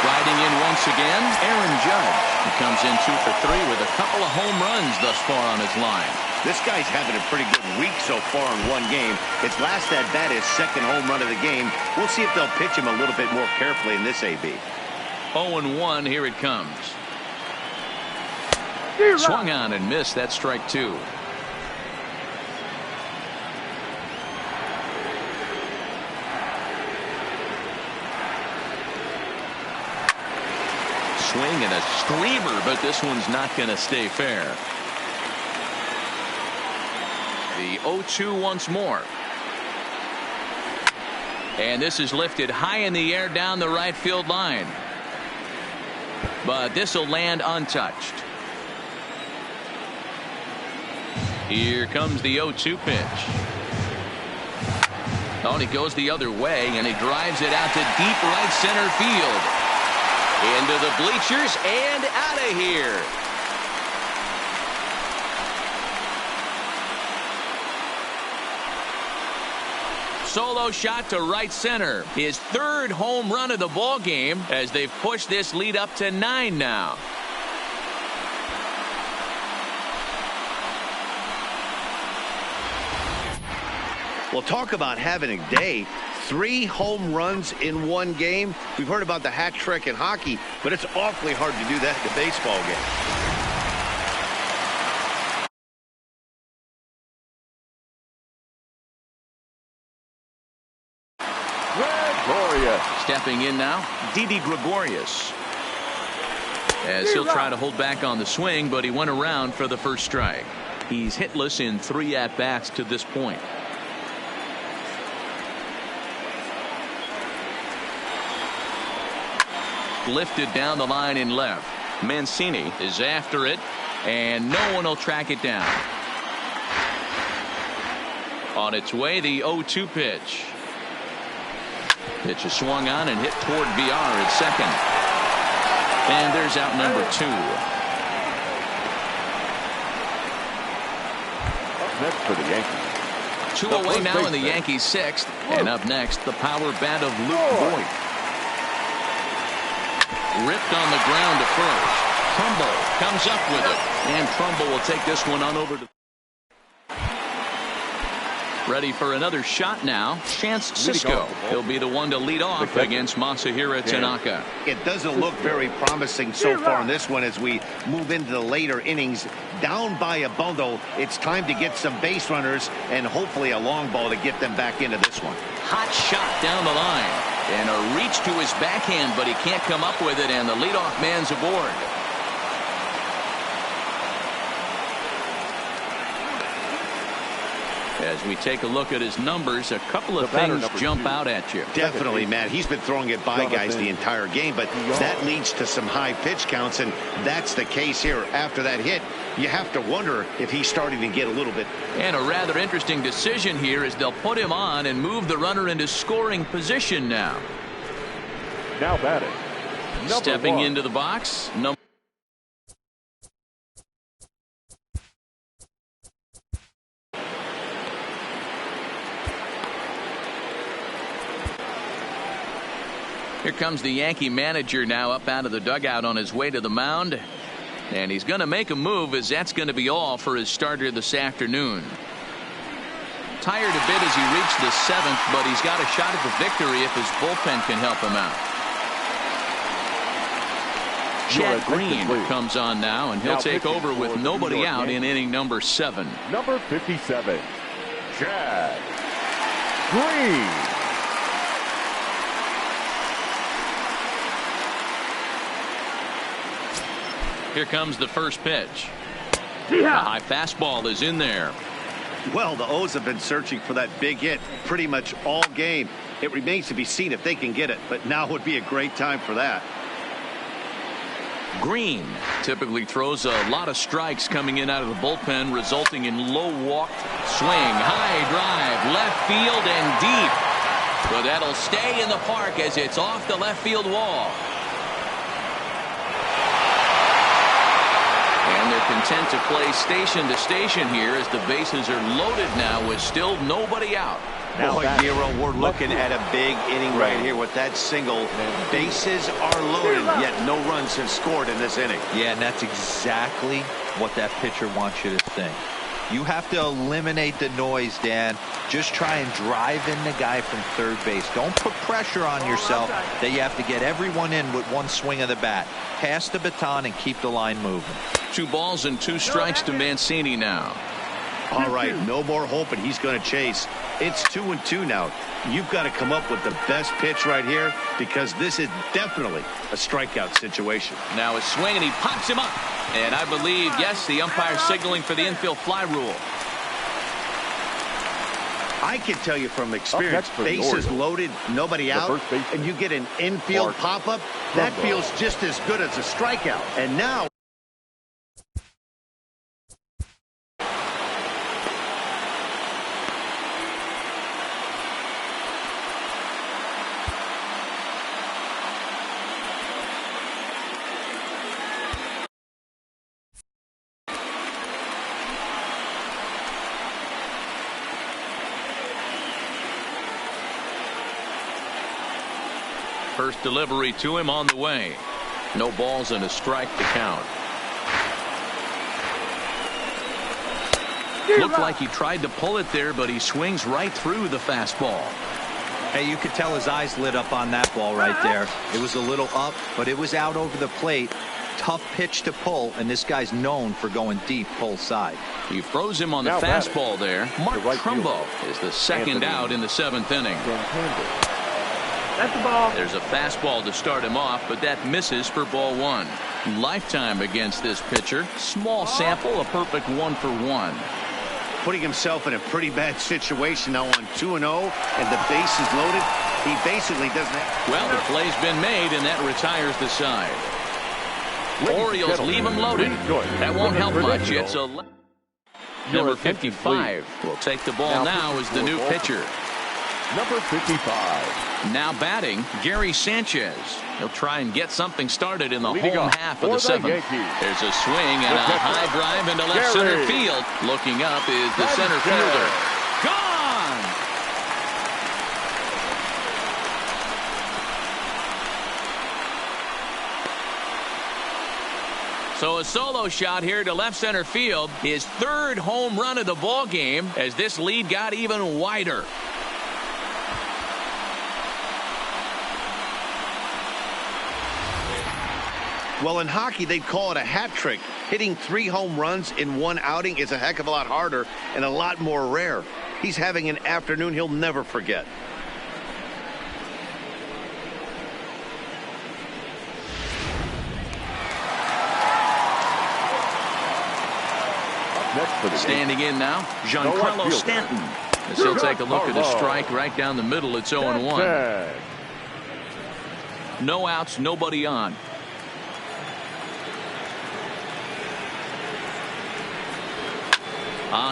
[SPEAKER 1] Riding in once again, Aaron Judge. He comes in 2 for 3 with a couple of home runs thus far on his line.
[SPEAKER 3] This guy's having a pretty good week so far in 1 game. His last at bat, his 2nd home run of the game. We'll see if they'll pitch him a little bit more carefully in this AB.
[SPEAKER 1] 0-1, here it comes. Swung on and missed. That's strike 2. Swing and a screamer, but this one's not going to stay fair. The 0-2 once more. And this is lifted high in the air down the right field line. But this will land untouched. Here comes the 0-2 pitch. Oh, and he goes the other way, and he drives it out to deep right center field. Into the bleachers and out of here. Solo shot to right center. His 3rd home run of the ball game as they've pushed this lead up to 9 now.
[SPEAKER 3] Well, talk about having a day. 3 home runs in 1 game. We've heard about the hat trick in hockey, but it's awfully hard to do that in a baseball game.
[SPEAKER 5] Gregorius.
[SPEAKER 1] Stepping in now, Didi Gregorius. As he'll try to hold back on the swing, but he went around for the first strike. He's hitless in 3 at-bats to this point. Lifted down the line in left. Mancini is after it, and no one will track it down. On its way, the 0-2 pitch. Pitch is swung on and hit toward VR at second. And there's out number 2.
[SPEAKER 5] Up next for the Yankees.
[SPEAKER 1] 2 away now in the Yankees 6th. And up next, the power bat of Luke Voigt. Ripped on the ground to first. Trumbo comes up with it. And Trumbo will take this one on over to. Ready for another shot now. Chance Sisco. He'll be the one to lead off against Masahiro Tanaka.
[SPEAKER 3] It doesn't look very promising so far in this one as we move into the later innings. Down by a bundle, it's time to get some base runners and hopefully a long ball to get them back into this one.
[SPEAKER 1] Hot shot down the line. And a reach to his backhand, but he can't come up with it, and the leadoff man's aboard. As we take a look at his numbers, a couple of things jump out at you.
[SPEAKER 3] Definitely, Matt. He's been throwing it by guys the entire game, but that leads to some high pitch counts, and that's the case here. After that hit, you have to wonder if he's starting to get a little bit.
[SPEAKER 1] And a rather interesting decision here is they'll put him on and move the runner into scoring position now.
[SPEAKER 5] Now batting.
[SPEAKER 1] Stepping into the box, number. Here comes the Yankee manager now up out of the dugout on his way to the mound. And he's going to make a move, as that's going to be all for his starter this afternoon. Tired a bit as he reached the 7th, but he's got a shot at the victory if his bullpen can help him out. Chad Green comes on now, and he'll take over with nobody out in inning number 7.
[SPEAKER 5] Number 57, Chad Green.
[SPEAKER 1] Here comes the first pitch. The high fastball is in there.
[SPEAKER 3] Well, the O's have been searching for that big hit pretty much all game. It remains to be seen if they can get it, but now would be a great time for that.
[SPEAKER 1] Green typically throws a lot of strikes coming in out of the bullpen, resulting in low walk swing, high drive, left field and deep. But that'll stay in the park as it's off the left field wall. And they're content to play station to station here as the bases are loaded now with still nobody out.
[SPEAKER 3] Boy, Nero, we're looking at a big inning right here with that single. Bases are loaded, yet no runs have scored in this inning.
[SPEAKER 2] Yeah, and that's exactly what that pitcher wants you to think. You have to eliminate the noise, Dan. Just try and drive in the guy from third base. Don't put pressure on yourself that you have to get everyone in with one swing of the bat. Pass the baton and keep the line moving.
[SPEAKER 1] 2 balls and 2 strikes to Mancini now.
[SPEAKER 3] All right, no more hoping he's going to chase. It's 2-2 now. You've got to come up with the best pitch right here, because this is definitely a strikeout situation.
[SPEAKER 1] Now a swing, and he pops him up. And I believe, yes, the umpire signaling for the infield fly rule.
[SPEAKER 3] I can tell you from experience, bases loaded, nobody out, and you get an infield pop-up, that feels just as good as a strikeout. And now...
[SPEAKER 1] First delivery to him on the way. No balls and a strike to count. Looked like he tried to pull it there, but he swings right through the fastball.
[SPEAKER 2] Hey, you could tell his eyes lit up on that ball right there. It was a little up, but it was out over the plate. Tough pitch to pull, and this guy's known for going deep pull side.
[SPEAKER 1] He froze him on the fastball there. Mark Trumbo is the second out in the 7th inning.
[SPEAKER 6] That's the ball.
[SPEAKER 1] There's a fastball to start him off, but that misses for ball 1. Lifetime against this pitcher. Small sample, a perfect 1 for 1.
[SPEAKER 3] Putting himself in a pretty bad situation now on 2-0, and the base is loaded. He basically doesn't have...
[SPEAKER 1] Well, the play's been made, and that retires the side. Orioles leave him loaded. That won't help much. It's a... Number 55 will take the ball now as the new pitcher.
[SPEAKER 5] Number 55.
[SPEAKER 1] Now batting, Gary Sanchez. He'll try and get something started in the home half of the 7th. There's a swing and a high drive into left center field. Looking up is the center fielder. Gone! So a solo shot here to left center field. His 3rd home run of the ball game as this lead got even wider.
[SPEAKER 3] Well, in hockey, they'd call it a hat trick. Hitting 3 home runs in one outing is a heck of a lot harder and a lot more rare. He's having an afternoon he'll never forget.
[SPEAKER 5] next for the
[SPEAKER 1] Standing in now, Giancarlo Stanton. As he'll take a look at a strike right down the middle. It's 0-1. No outs, nobody on.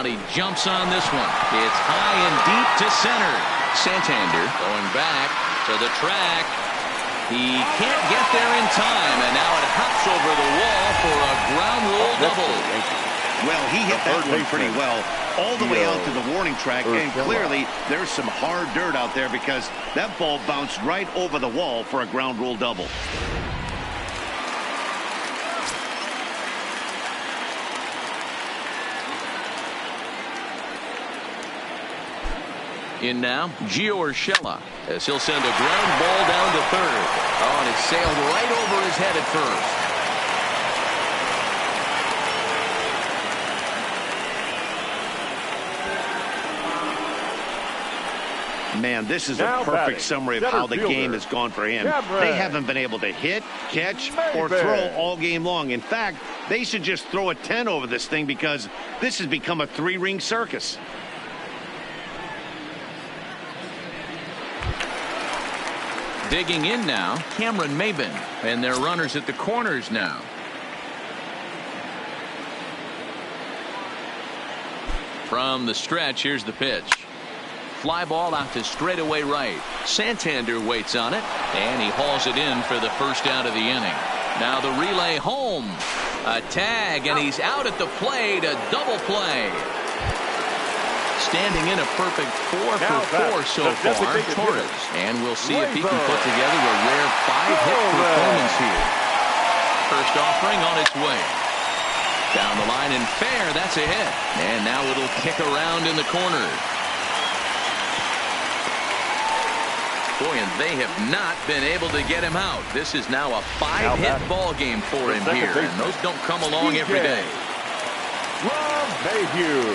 [SPEAKER 1] He jumps on this one. It's high and deep to center. Santander going back to the track. He can't get there in time, and now it hops over the wall for a ground rule double.
[SPEAKER 3] Well, he hit that one pretty well all the way out to the warning track, and clearly there's some hard dirt out there because that ball bounced right over the wall for a ground rule double.
[SPEAKER 1] In now, Gio Urshela, as he'll send a ground ball down to third. Oh, and it sailed right over his head at
[SPEAKER 3] first. Man, this is a perfect summary of how the game has gone for him. They haven't been able to hit, catch, or throw all game long. In fact, they should just throw a 10 over this thing because this has become a three-ring circus.
[SPEAKER 1] Digging in now, Cameron Maybin, and their runners at the corners now. From the stretch, here's the pitch. Fly ball out to straightaway right. Santander waits on it, and he hauls it in for the first out of the inning. Now the relay home. A tag, and he's out at the plate. A double play. Standing in a perfect 4 for 4 so far, Torres. And we'll see if he can put together a rare 5-hit performance here. First offering on its way. Down the line and fair, that's a hit. And now it'll kick around in the corner. Boy, and they have not been able to get him out. This is now a 5-hit ball game for him here, and those don't come along every day.
[SPEAKER 5] Rob Mayhew.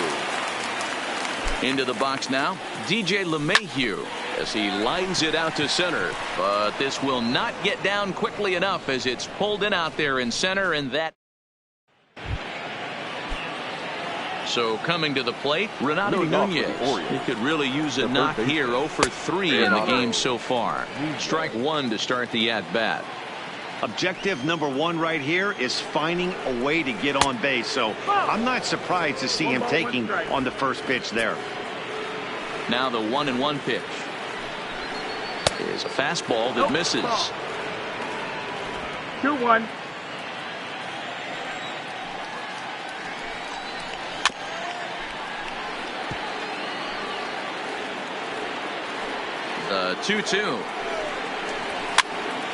[SPEAKER 1] Into the box now, DJ LeMahieu, as he lines it out to center. But this will not get down quickly enough as it's pulled in out there in center, and that. So coming to the plate, Renato Nunez. He could really use a knock here. 0 for 3 in the game so far. Strike one to start the at-bat.
[SPEAKER 3] Objective number one right here is finding a way to get on base. So I'm not surprised to see him taking on the first pitch there.
[SPEAKER 1] Now the 1-1 pitch is a fastball that misses.
[SPEAKER 6] 2-1.
[SPEAKER 1] The 2-2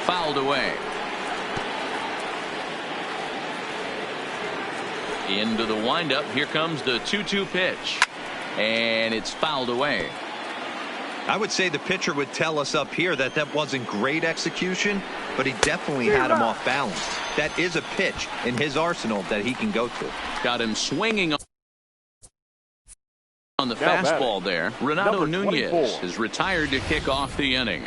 [SPEAKER 1] fouled away. Into the windup. Here comes the 2-2 pitch. And it's fouled away.
[SPEAKER 2] I would say the pitcher would tell us up here that that wasn't great execution, but he definitely had him off balance. That is a pitch in his arsenal that he can go to.
[SPEAKER 1] Got him swinging on the fastball there. Renato Nunez is retired to kick off the inning.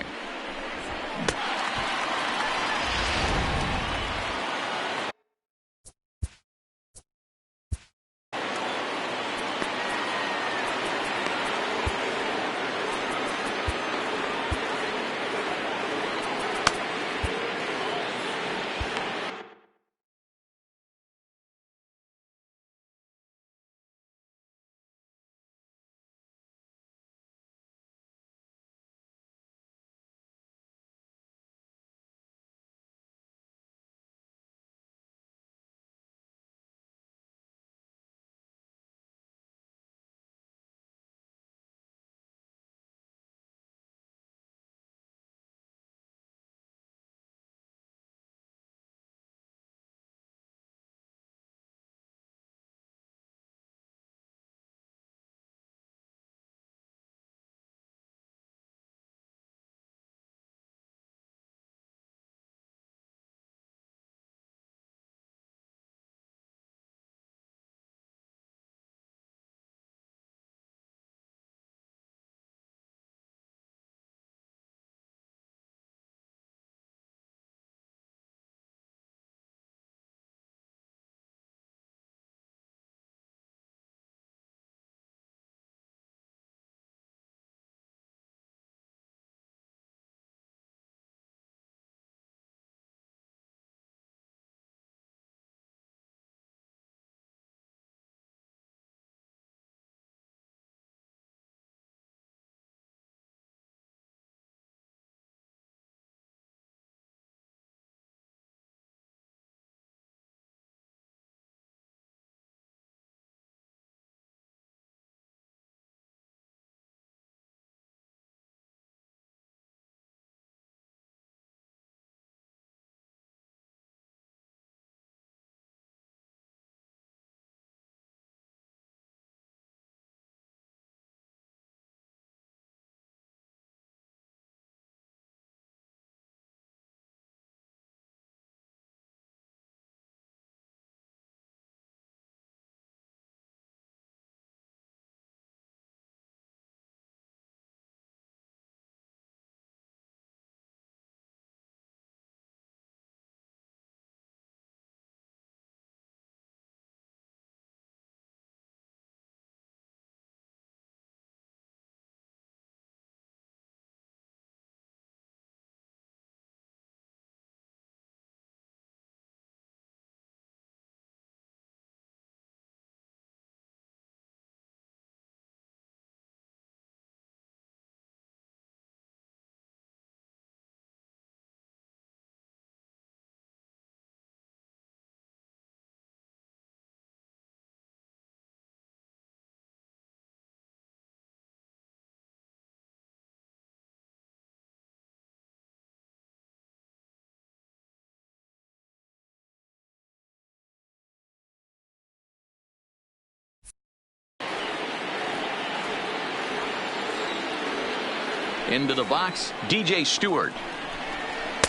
[SPEAKER 1] Into the box, DJ Stewart.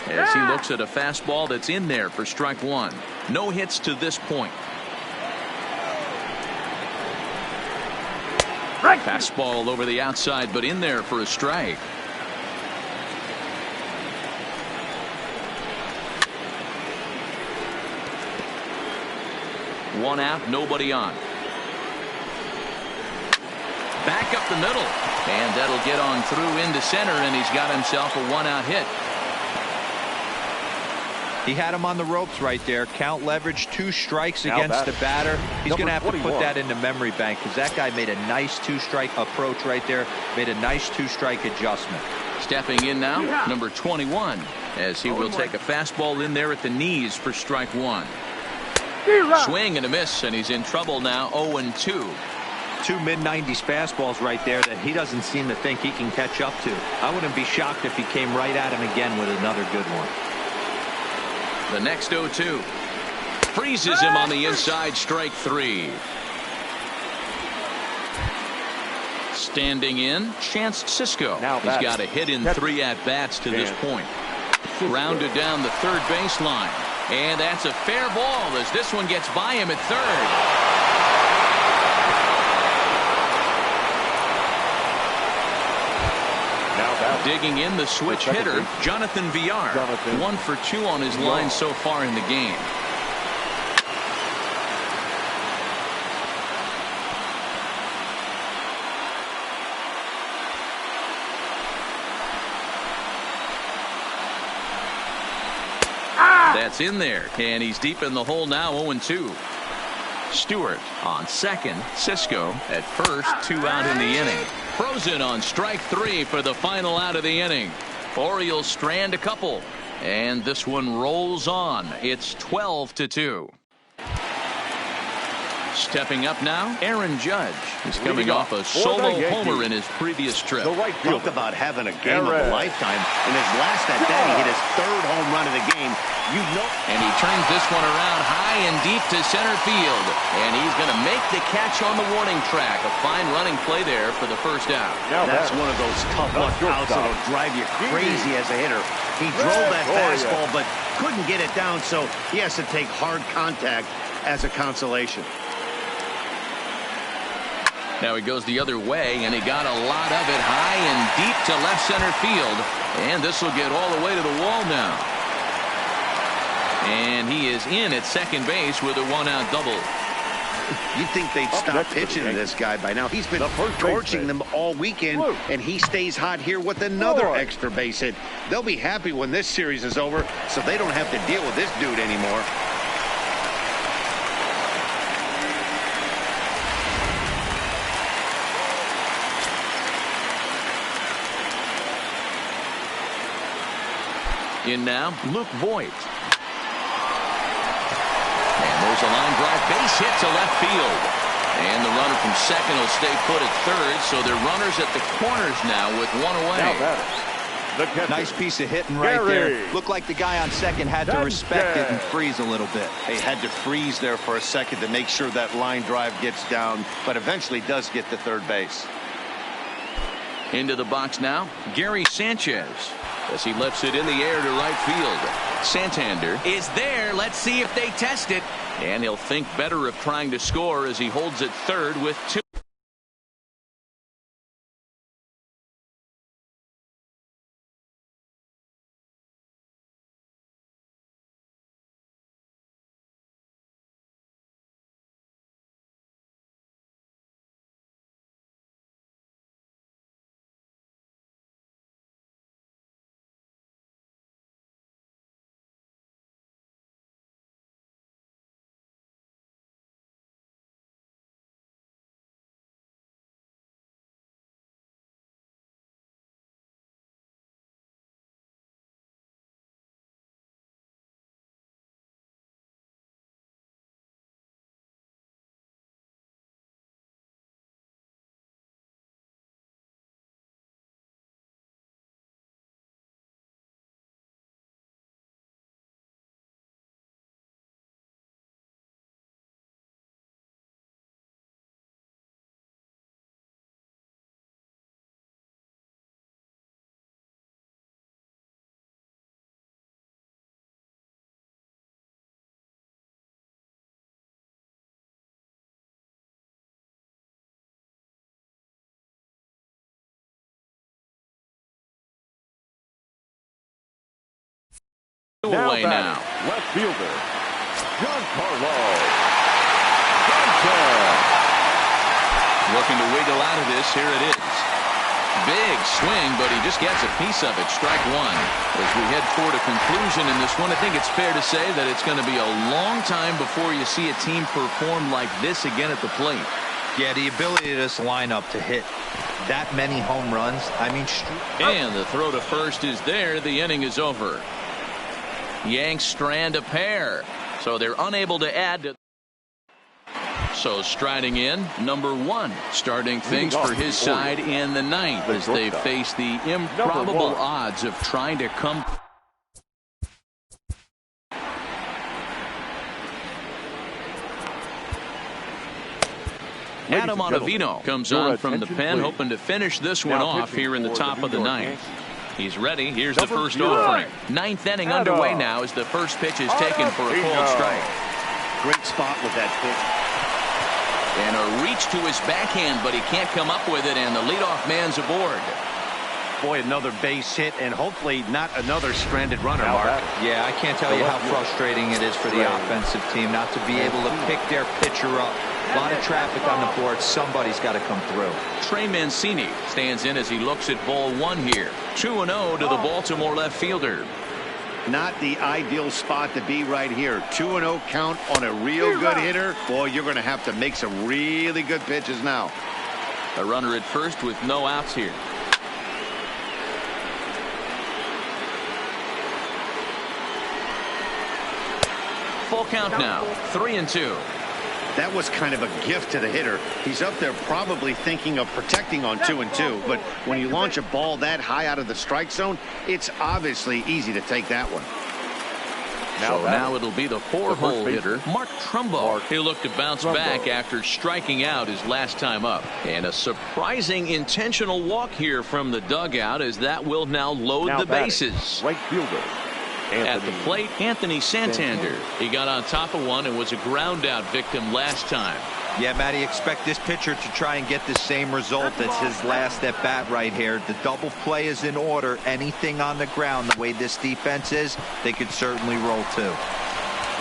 [SPEAKER 1] As he looks at a fastball that's in there for strike one. No hits to this point. Fastball over the outside, but in there for a strike. One out, nobody on. Back up the middle, and that'll get on through into center, and he's got himself a one-out hit.
[SPEAKER 2] He had him on the ropes right there. Count leverage, 2 strikes against the batter. He's going to have to put that into memory bank because that guy made a nice 2-strike approach right there. Made a nice 2-strike adjustment.
[SPEAKER 1] Stepping in now, number 21, as he will take a fastball in there at the knees for strike one. Swing and a miss, and he's in trouble now, 0-2.
[SPEAKER 2] 2 mid-90s fastballs right there that he doesn't seem to think he can catch up to. I wouldn't be shocked if he came right at him again with another good one.
[SPEAKER 1] The next 0-2. Freezes him on the inside, strike 3. Standing in, Chance Sisco. He's got a hit in 3 at-bats to this point. Grounded down the third baseline. And that's a fair ball as this one gets by him at third. Digging in the switch hitter, Jonathan Villar. 1 for 2 on his line so far in the game. That's in there, and he's deep in the hole now, 0-2. Stewart on second, Sisco at first, 2 out in the inning. Frozen on strike 3 for the final out of the inning. Orioles strand a couple, and this one rolls on. It's 12-2. Stepping up now, Aaron Judge. He's coming off a solo homer in his previous trip.
[SPEAKER 3] Talk about having a game of a lifetime. In his last at bat, he hit his 3rd home run of the game.
[SPEAKER 1] And he turns this one around high and deep to center field. And he's going to make the catch on the warning track. A fine running play there for the first out.
[SPEAKER 3] That's one of those tough luck outs that'll drive you crazy as a hitter. He drove that fastball, but couldn't get it down, so he has to take hard contact as a consolation.
[SPEAKER 1] Now he goes the other way, and he got a lot of it high and deep to left center field. And this will get all the way to the wall now. And he is in at second base with a 1-out double.
[SPEAKER 3] You'd think they'd stop pitching to this guy by now. He's been torching them all weekend, and he stays hot here with another extra base hit. They'll be happy when this series is over, so they don't have to deal with this dude anymore.
[SPEAKER 1] In now, Luke Voigt. And there's a line drive base hit to left field. And the runner from second will stay put at third, so they're runners at the corners now with 1 away.
[SPEAKER 2] Nice piece of hitting right there. Looked like the guy on second had to respect it and freeze a little bit.
[SPEAKER 3] He had to freeze there for a second to make sure that line drive gets down, but eventually does get to third base.
[SPEAKER 1] Into the box now, Gary Sanchez, as he lifts it in the air to right field. Santander is there. Let's see if they test it. And he'll think better of trying to score as he holds it third with 2. away now.
[SPEAKER 5] Left fielder, Giancarlo Stanton.
[SPEAKER 1] Looking to wiggle out of this. Here it is. Big swing, but he just gets a piece of it. Strike one. As we head toward a conclusion in this one, I think it's fair to say that it's going to be a long time before you see a team perform like this again at the plate.
[SPEAKER 2] Yeah, the ability of this lineup to hit that many home runs. I mean,
[SPEAKER 1] and the throw to first is there. The inning is over. Yanks strand a pair, so they're unable to add to. So striding in, number one, starting things for his side in the ninth as they face the improbable odds of trying to come. Adam Ottavino comes on from the pen, hoping to finish this one off here in the top of the ninth. He's ready. Here's the first offering. Ninth inning underway now as the first pitch is taken for a called strike.
[SPEAKER 3] Great spot with that pitch.
[SPEAKER 1] And a reach to his backhand, but he can't come up with it, and the leadoff man's aboard.
[SPEAKER 3] Boy, another base hit, and hopefully not another stranded runner, Mark.
[SPEAKER 2] Yeah, I can't tell you how frustrating it is for the offensive team not to be able to pick their pitcher up. A lot of traffic on the board. Somebody's got to come through.
[SPEAKER 1] Trey Mancini stands in as he looks at ball one here. 2-0 to the Baltimore left fielder.
[SPEAKER 3] Not the ideal spot to be right here. 2-0 count on a real good hitter. Boy, you're going to have to make some really good pitches now.
[SPEAKER 1] A runner at first with no outs here. Full count now. 3-2.
[SPEAKER 3] That was kind of a gift to the hitter. He's up there probably thinking of protecting on 2-2, but when you launch a ball that high out of the strike zone, it's obviously easy to take that one.
[SPEAKER 1] So now it'll be the four-hole hitter, Mark Trumbo. He'll look to bounce back after striking out his last time up. And a surprising intentional walk here from the dugout, as that will now load the bases.
[SPEAKER 5] Right fielder.
[SPEAKER 1] At the plate, Anthony Santander. He got on top of one and was a ground out victim last time.
[SPEAKER 2] Yeah, Matty, expect this pitcher to try and get the same result as his last at bat right here. The double play is in order. Anything on the ground, the way this defense is, they could certainly roll too.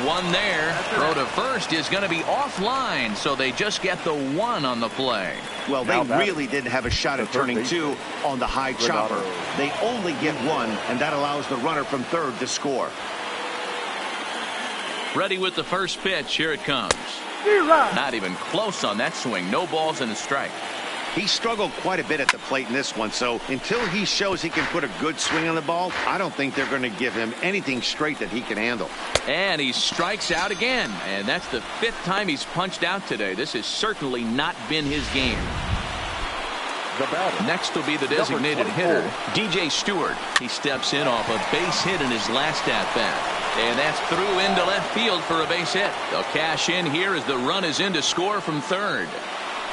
[SPEAKER 1] One there. Throw to first is going to be offline, so they just get the one on the play.
[SPEAKER 3] Well, they really didn't have a shot at turning two on the high chopper. They only get one, and that allows the runner from third to score.
[SPEAKER 1] Ready with the first pitch. Here it comes. Not even close on that swing. No balls and a strike.
[SPEAKER 3] He struggled quite a bit at the plate in this one, so until he shows he can put a good swing on the ball, I don't think they're going to give him anything straight that he can handle.
[SPEAKER 1] And he strikes out again, and that's the fifth time he's punched out today. This has certainly not been his game. Next will be the designated hitter, DJ Stewart. He steps in off a base hit in his last at-bat. And that's through into left field for a base hit. They'll cash in here as the run is in to score from third.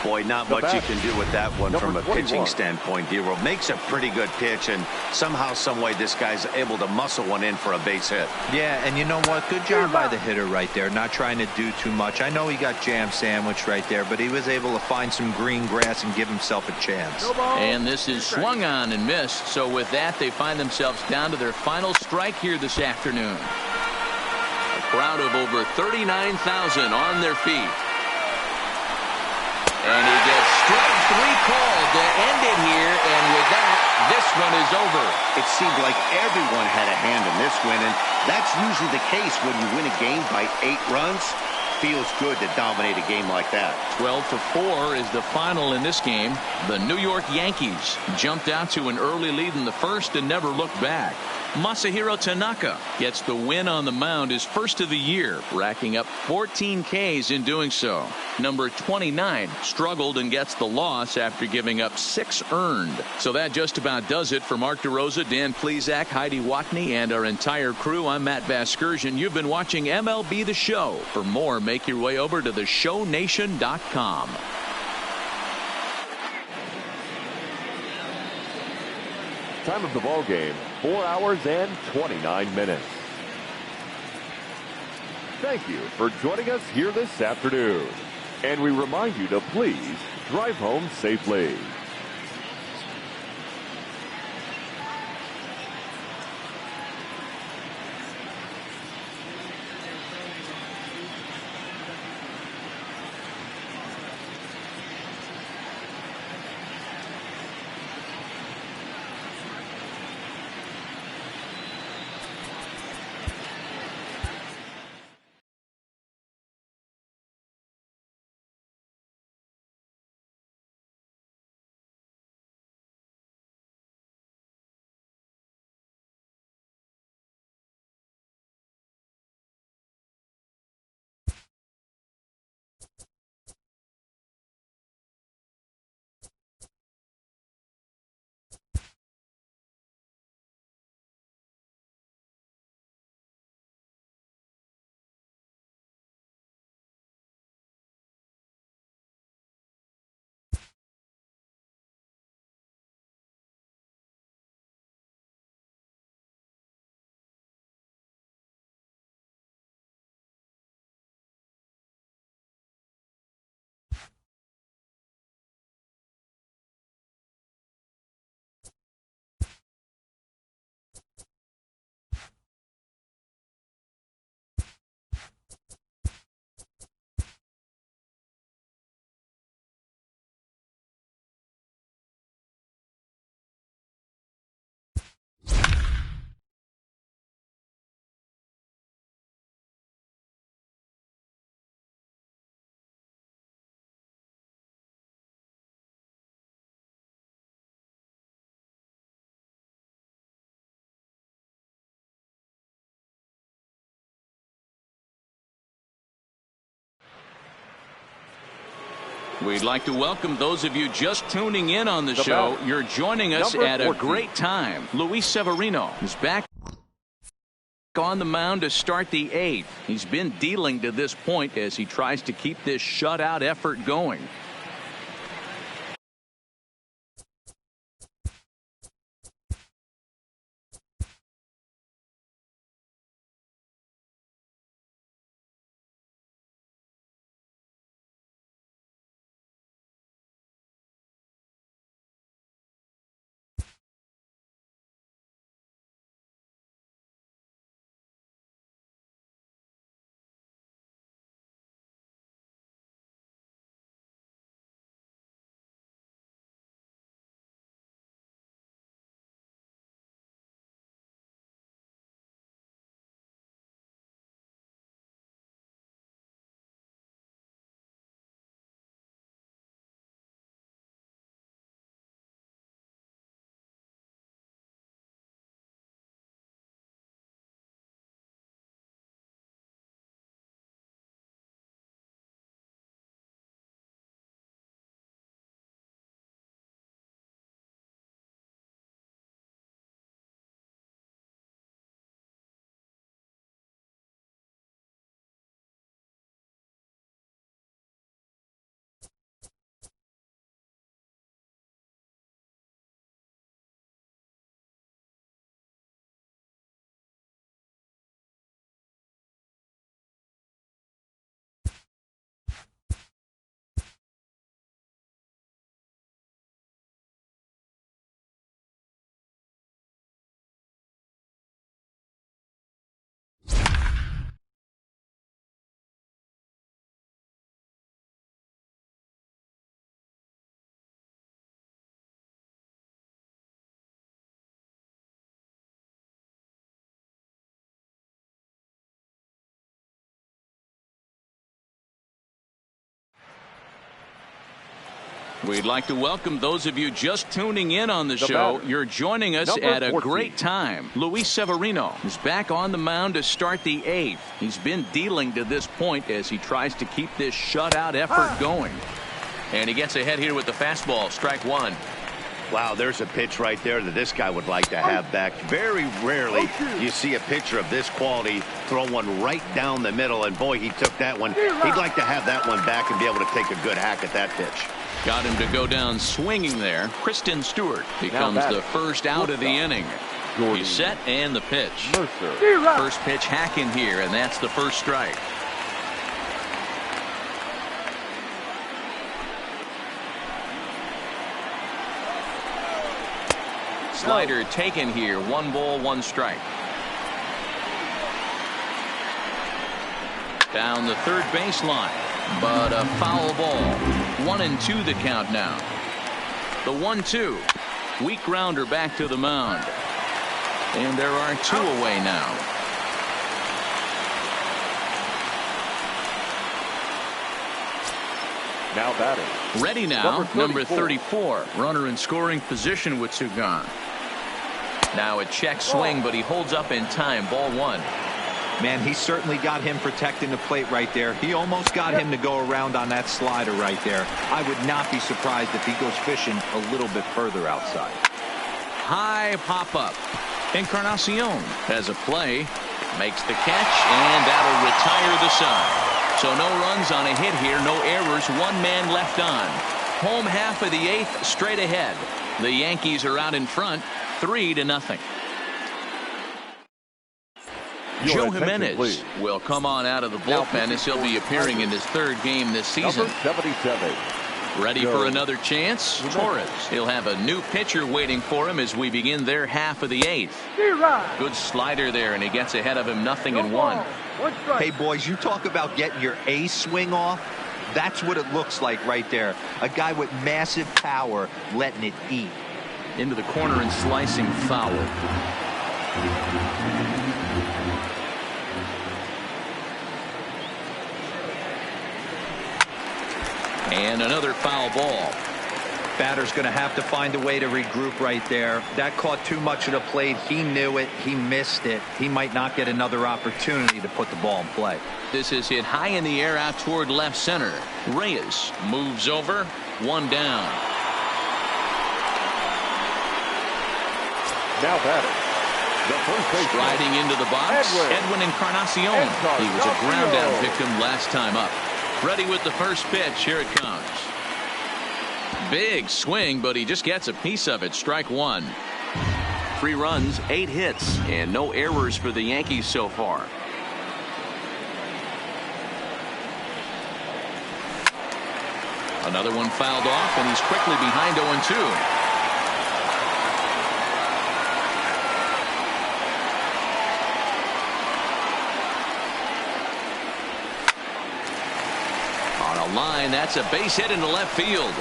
[SPEAKER 3] Boy, not much you can do with that one from a pitching standpoint, D-Roll. Makes a pretty good pitch, and somehow, someway, this guy's able to muscle one in for a base hit.
[SPEAKER 2] Yeah, and you know what? Good job by the hitter right there, not trying to do too much. I know he got jam sandwiched right there, but he was able to find some green grass and give himself a chance.
[SPEAKER 1] And this is swung on and missed, so with that, they find themselves down to their final strike here this afternoon. A crowd of over 39,000 on their feet. And he gets strike three called to end it here, and with that, this one is over.
[SPEAKER 3] It seemed like everyone had a hand in this win, and that's usually the case when you win a game by 8 runs. Feels good to dominate a game like that.
[SPEAKER 1] 12-4 is the final in this game. The New York Yankees jumped out to an early lead in the first and never looked back. Masahiro Tanaka gets the win on the mound, his first of the year, racking up 14 Ks in doing so. Number 29 struggled and gets the loss after giving up 6 earned. So that just about does it for Mark DeRosa, Dan Plesac, Heidi Watney, and our entire crew. I'm Matt Vasgersian. You've been watching MLB The Show. For more, make your way over to theshownation.com.
[SPEAKER 5] Time of the ball game, 4 hours and 29 minutes. Thank you for joining us here this afternoon. And we remind you to please drive home safely.
[SPEAKER 1] We'd like to welcome those of you just tuning in on the show. You're joining us at a great time. Luis Severino is back on the mound to start the 8th. He's been dealing to this point as he tries to keep this shutout effort going. We'd like to welcome those of you just tuning in on the show. You're joining us at a great time. Luis Severino is back on the mound to start the 8th. He's been dealing to this point as he tries to keep this shutout effort going.
[SPEAKER 4] And he gets ahead here with the fastball. Strike one.
[SPEAKER 3] Wow, there's a pitch right there that this guy would like to have back. Very rarely you see a pitcher of this quality throw one right down the middle, and boy, he took that one. He'd like to have that one back and be able to take a good hack at that pitch.
[SPEAKER 1] Got him to go down swinging there. Kristen Stewart becomes the first out of the inning. He's set, and the pitch. First pitch hacking here, and that's the first strike. Slider taken here. 1 ball, 1 strike. Down the third baseline, but a foul ball. 1-2 the count now. The 1-2. Weak grounder back to the mound. And there are 2 away now.
[SPEAKER 5] Now batting.
[SPEAKER 1] Ready now, number 34. Runner in scoring position with 2 gone. Now a check swing, but he holds up in time. Ball 1.
[SPEAKER 2] Man, he certainly got him protecting the plate right there. He almost got him to go around on that slider right there. I would not be surprised if he goes fishing a little bit further outside.
[SPEAKER 1] High pop-up. Encarnacion has a play. Makes the catch, and that'll retire the side. So no runs on a hit here. No errors. 1 man left on. Home half of the 8th straight ahead. The Yankees are out in front 3-0. Joe Jimenez will come on out of the bullpen as he'll be appearing in his 3rd game this season.
[SPEAKER 5] 77.
[SPEAKER 1] Ready for another chance? Torres. He'll have a new pitcher waiting for him as we begin their half of the 8th. Good slider there, and he gets ahead of him 0-1.
[SPEAKER 2] Hey, boys, you talk about getting your A swing off. That's what it looks like right there. A guy with massive power letting it eat.
[SPEAKER 1] Into the corner and slicing foul. And another foul ball.
[SPEAKER 2] Batter's going to have to find a way to regroup right there. That caught too much of the plate. He knew it. He missed it. He might not get another opportunity to put the ball in play.
[SPEAKER 1] This is hit high in the air out toward left center. Reyes moves over. One down.
[SPEAKER 5] Now batting. The first baseman.
[SPEAKER 1] Striding into the box. Edwin Encarnacion. He was a ground out victim last time up. Ready with the first pitch. Here it comes. Big swing, but he just gets a piece of it. Strike one.
[SPEAKER 4] 3 runs, 8 hits, and no errors for the Yankees so far.
[SPEAKER 1] Another one fouled off, and he's quickly behind 0-2. On a line, that's a base hit into left field.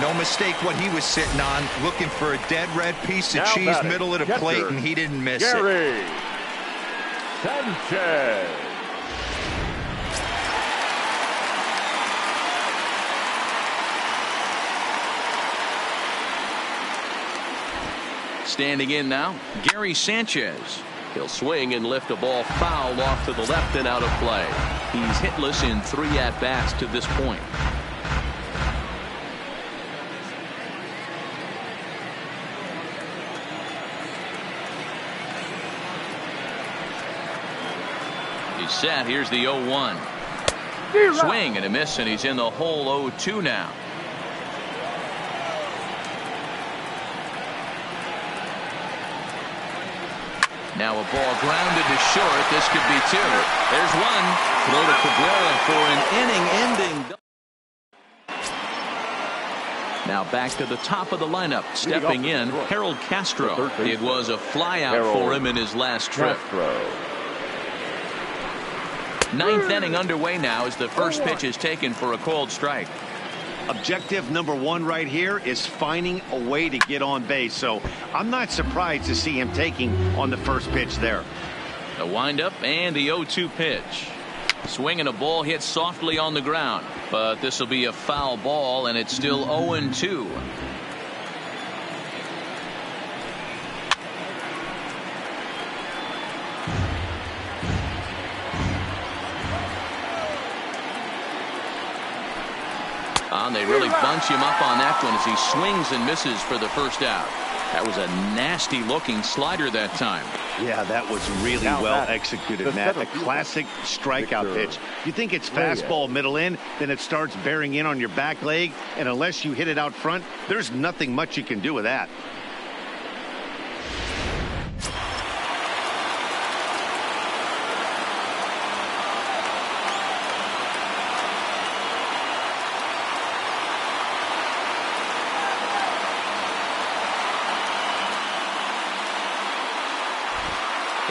[SPEAKER 2] No mistake what he was sitting on, looking for a dead red piece of cheese middle of the plate, and he didn't miss it.
[SPEAKER 5] Sanchez.
[SPEAKER 1] Standing in now, Gary Sanchez.
[SPEAKER 4] He'll swing and lift a ball foul off to the left and out of play.
[SPEAKER 1] He's hitless in 3 at-bats to this point. He's set. Here's the 0-1. Swing and a miss, and he's in the hole 0-2 now. Now a ball grounded to short. This could be 2. There's one. Throw to Cabrera for an inning-ending. Now back to the top of the lineup. Stepping in, Harold Castro. It was a flyout for him in his last trip. 9th inning underway now as the first pitch is taken for a called strike.
[SPEAKER 3] Objective number 1 right here is finding a way to get on base. So I'm not surprised to see him taking on the first pitch there.
[SPEAKER 1] The windup and the 0-2 pitch. Swinging a ball hit softly on the ground. But this will be a foul ball, and it's still 0-2. They really bunch him up on that one as he swings and misses for the first out. That was a nasty looking slider that time.
[SPEAKER 3] Yeah, that was really well executed, Matt. A classic strikeout pitch. You think it's fastball middle in, then it starts bearing in on your back leg, and unless you hit it out front, there's nothing much you can do with that.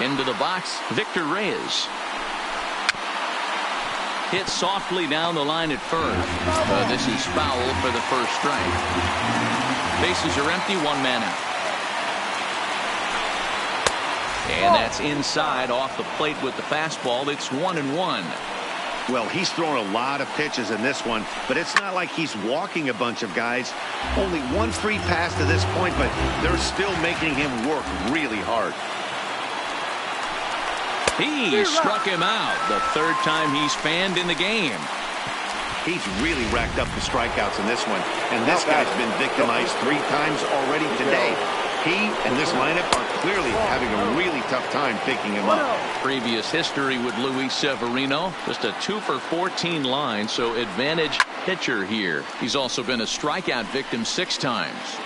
[SPEAKER 1] Into the box, Victor Reyes. Hit softly down the line at first. This is foul for the first strike. Bases are empty, 1 man out. And that's inside off the plate with the fastball. It's 1-1.
[SPEAKER 3] Well, he's thrown a lot of pitches in this one, but it's not like he's walking a bunch of guys. Only 1 free pass to this point, but they're still making him work really hard.
[SPEAKER 1] He struck him out. The 3rd time he's fanned in the game.
[SPEAKER 3] He's really racked up the strikeouts in this one, and this guy's been victimized 3 times already today. He and this lineup are clearly having a really tough time picking him up.
[SPEAKER 1] Previous history with Luis Severino, just a 2 for 14 line, so advantage pitcher here. He's also been a strikeout victim 6 times.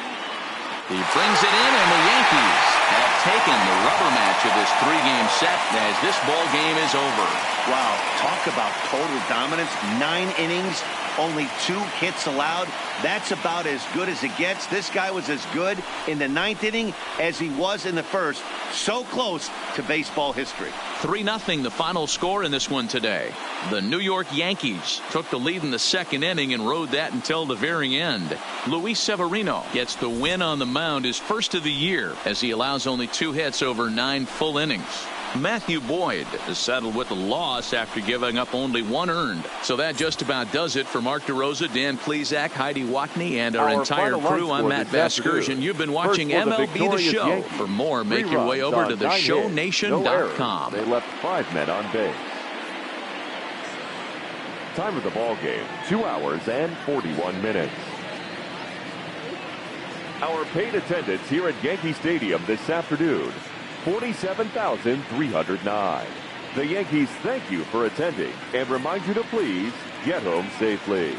[SPEAKER 1] He brings it in, and the Yankees have taken the rubber match of this 3-game set as this ball game is over.
[SPEAKER 3] Wow, talk about total dominance. 9 innings, only 2 hits allowed. That's about as good as it gets. This guy was as good in the 9th inning as he was in the 1st. So close to baseball history.
[SPEAKER 1] 3-0 the final score in this one today. The New York Yankees took the lead in the 2nd inning and rode that until the very end. Luis Severino gets the win on the mound, his first of the year, as he allows only 2 hits over 9 full innings. Matthew Boyd is settled with a loss after giving up only 1 earned. So that just about does it for Mark DeRosa, Dan Plesac, Heidi Watney, and our entire crew. I'm Matt Vasgersian. You've been watching MLB The Show.
[SPEAKER 5] Yankees.
[SPEAKER 1] For more, make your way over to theshownation.com.
[SPEAKER 5] They left 5 men on base. Time of the ball game, 2 hours and 41 minutes. Our paid attendance here at Yankee Stadium this afternoon, 47,309. The Yankees thank you for attending and remind you to please get home safely.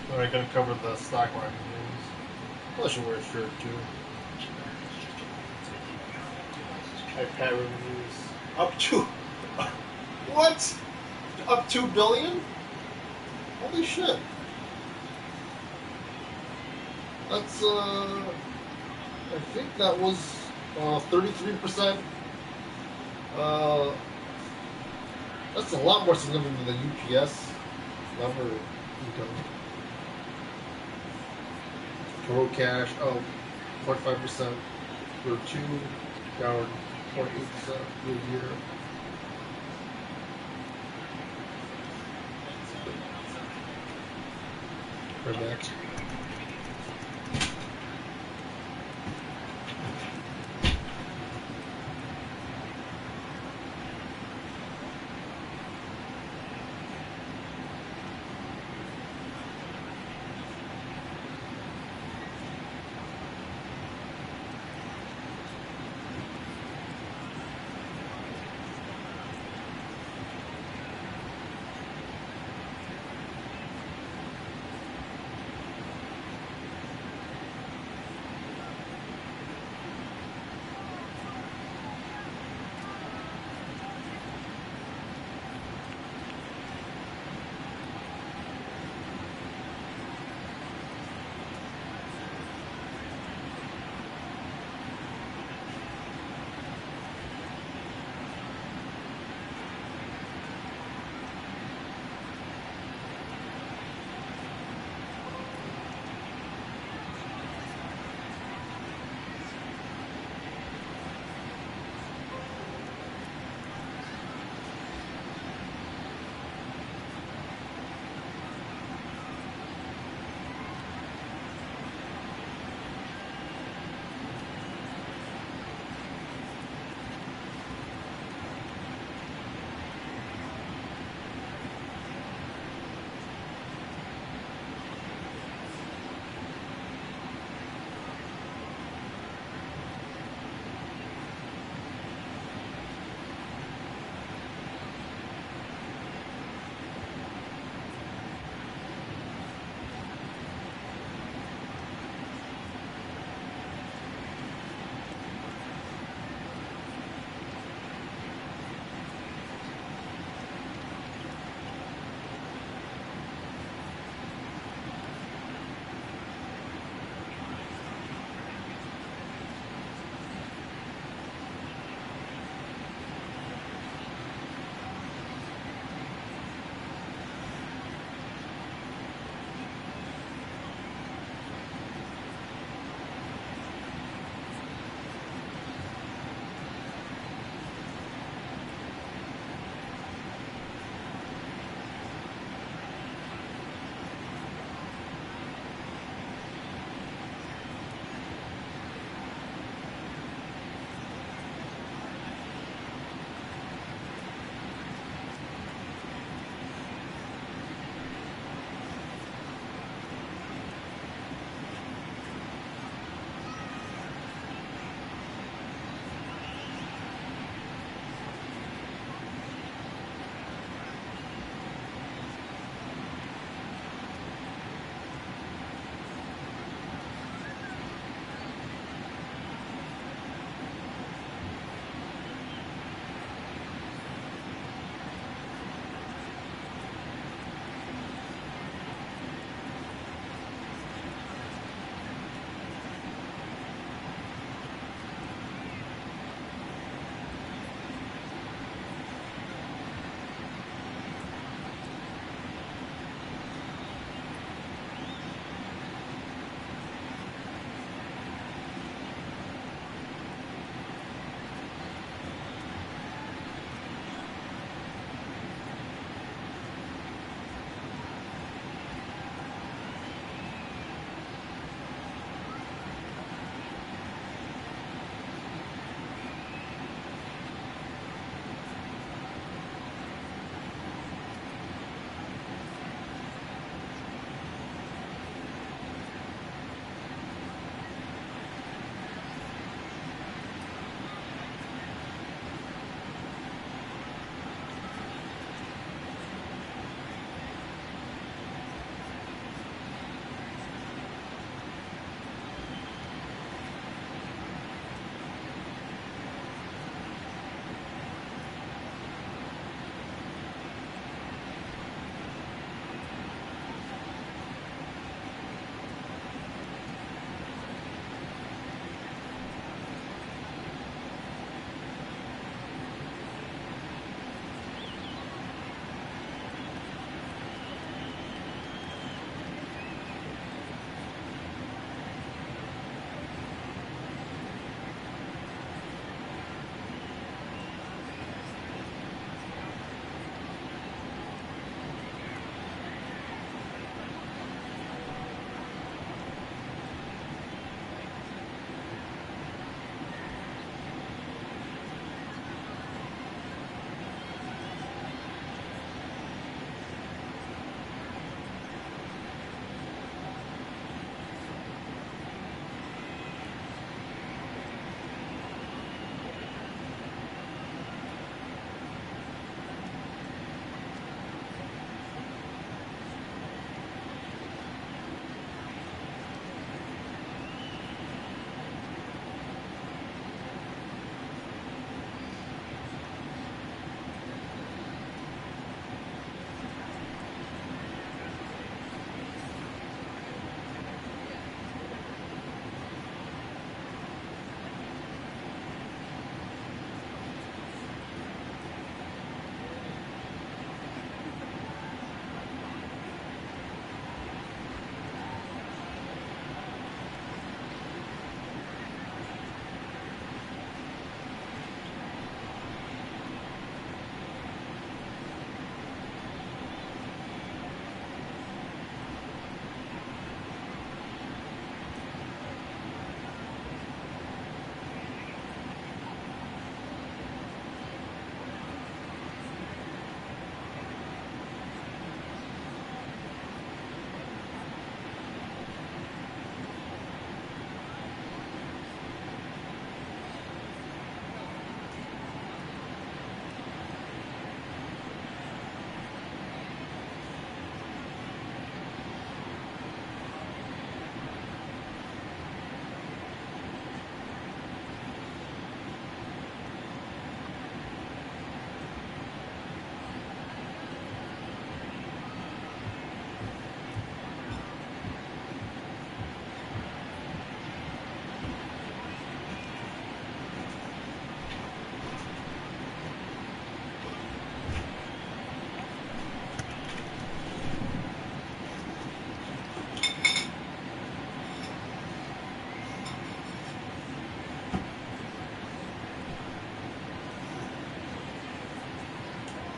[SPEAKER 7] Alright, gonna cover the stock market news. I should wear a shirt too. iPad reviews. Up to what? Up 2 billion? Holy shit. That's I think that was 33%. That's a lot more significant than the UPS number income. Total cash, 0.5% for 2, down 0.8% for the year. Right back.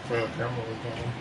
[SPEAKER 7] For the camera was on.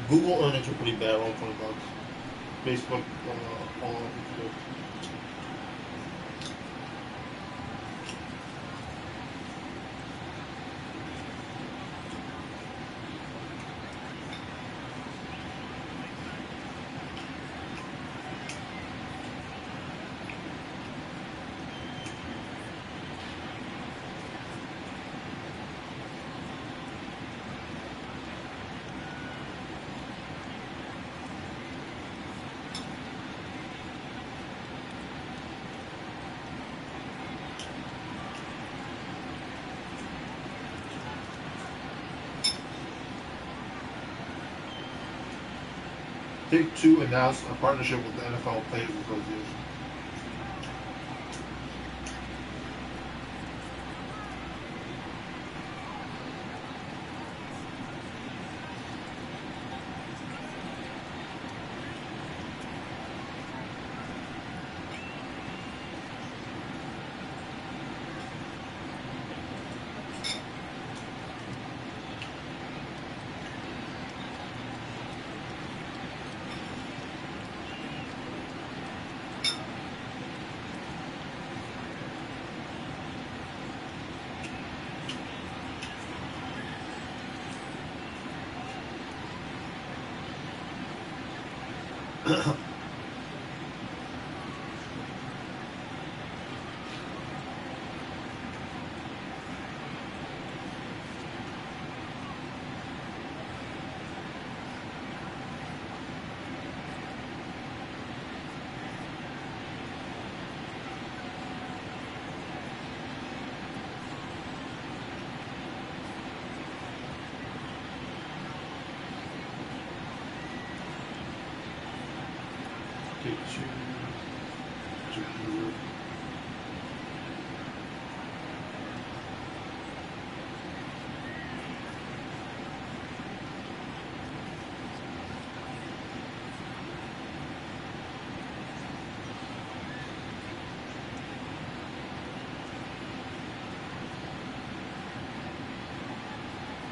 [SPEAKER 7] Google earnings are pretty bad, on $20. Facebook, all of it. Take-Two announced a partnership with the NFL Players Association.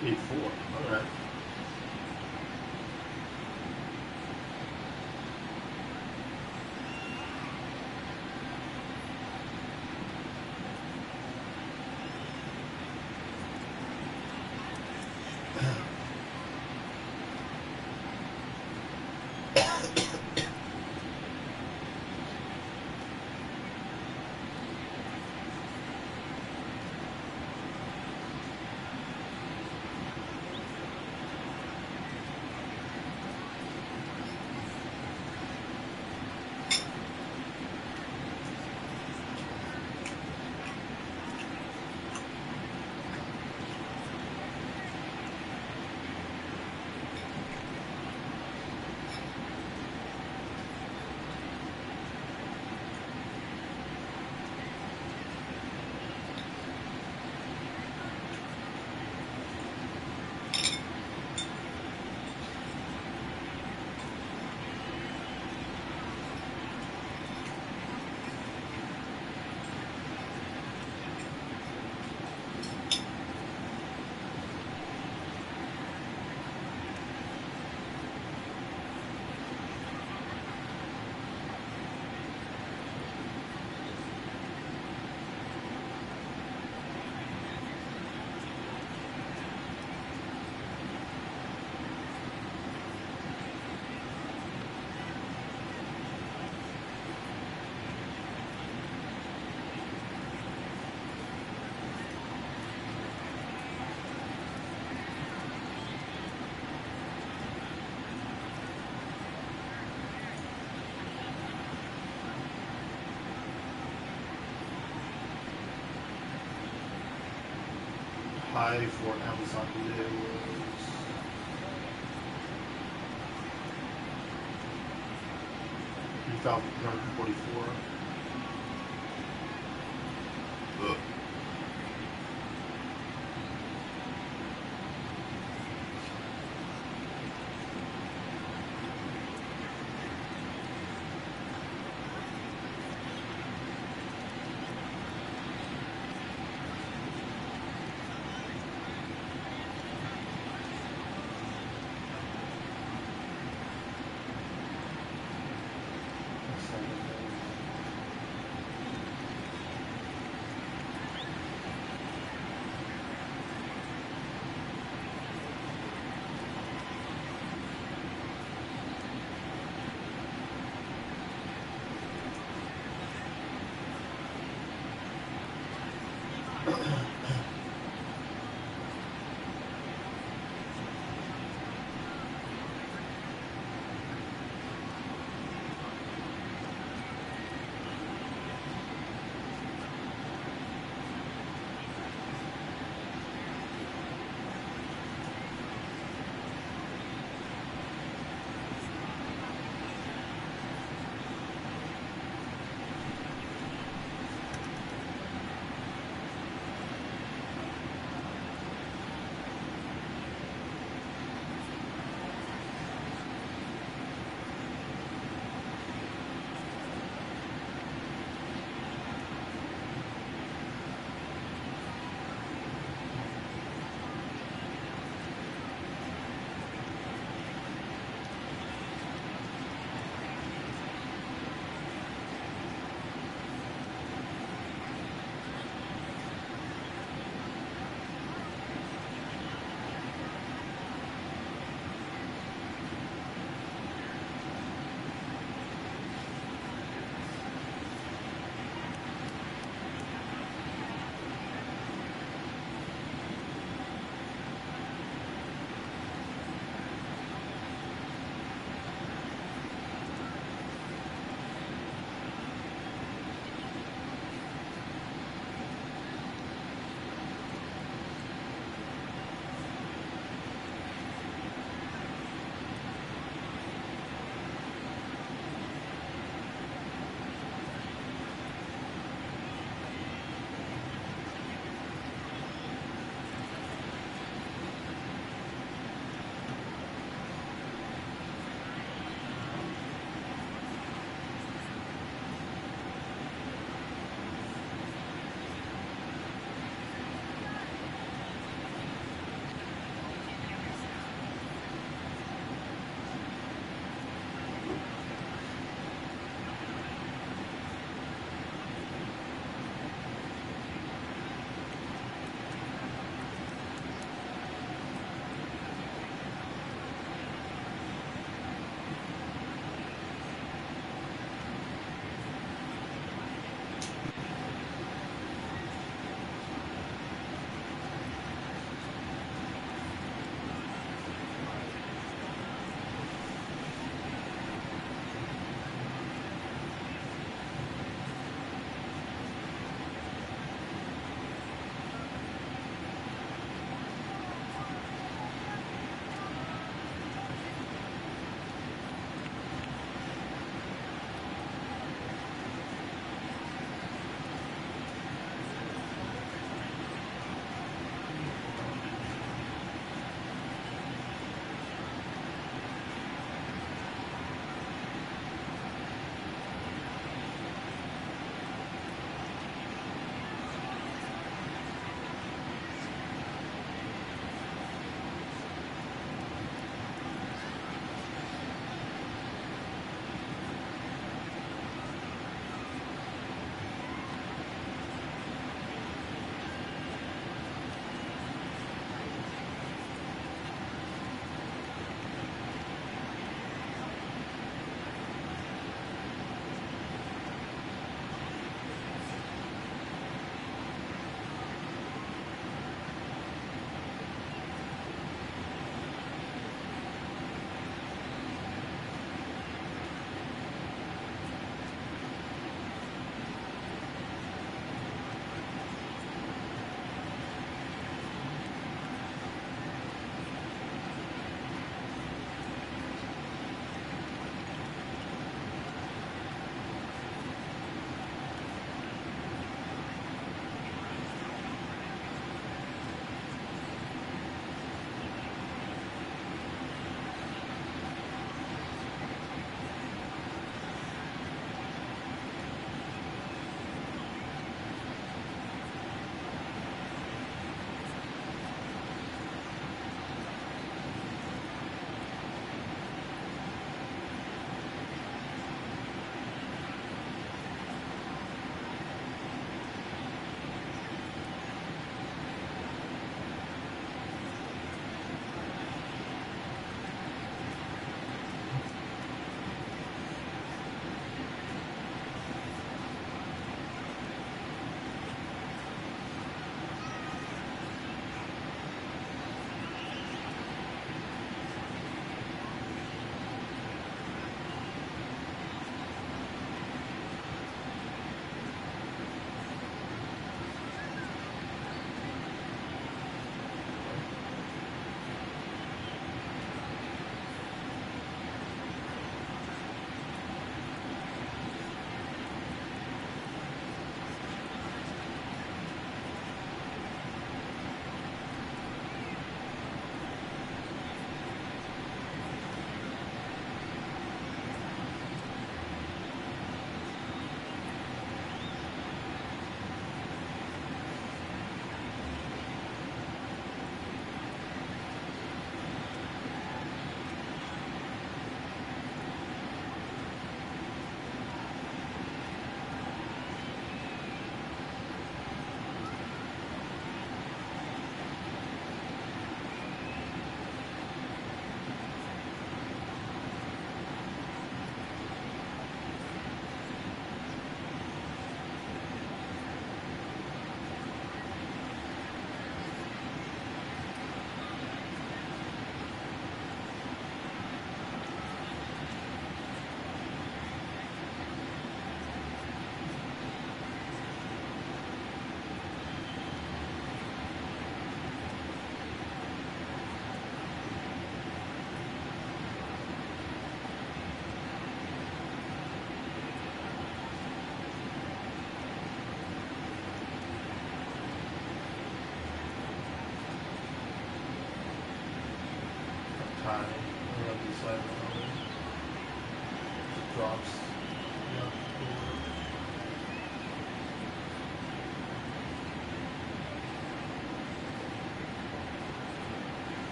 [SPEAKER 8] A4. All right. High for Amazon today was 3,344.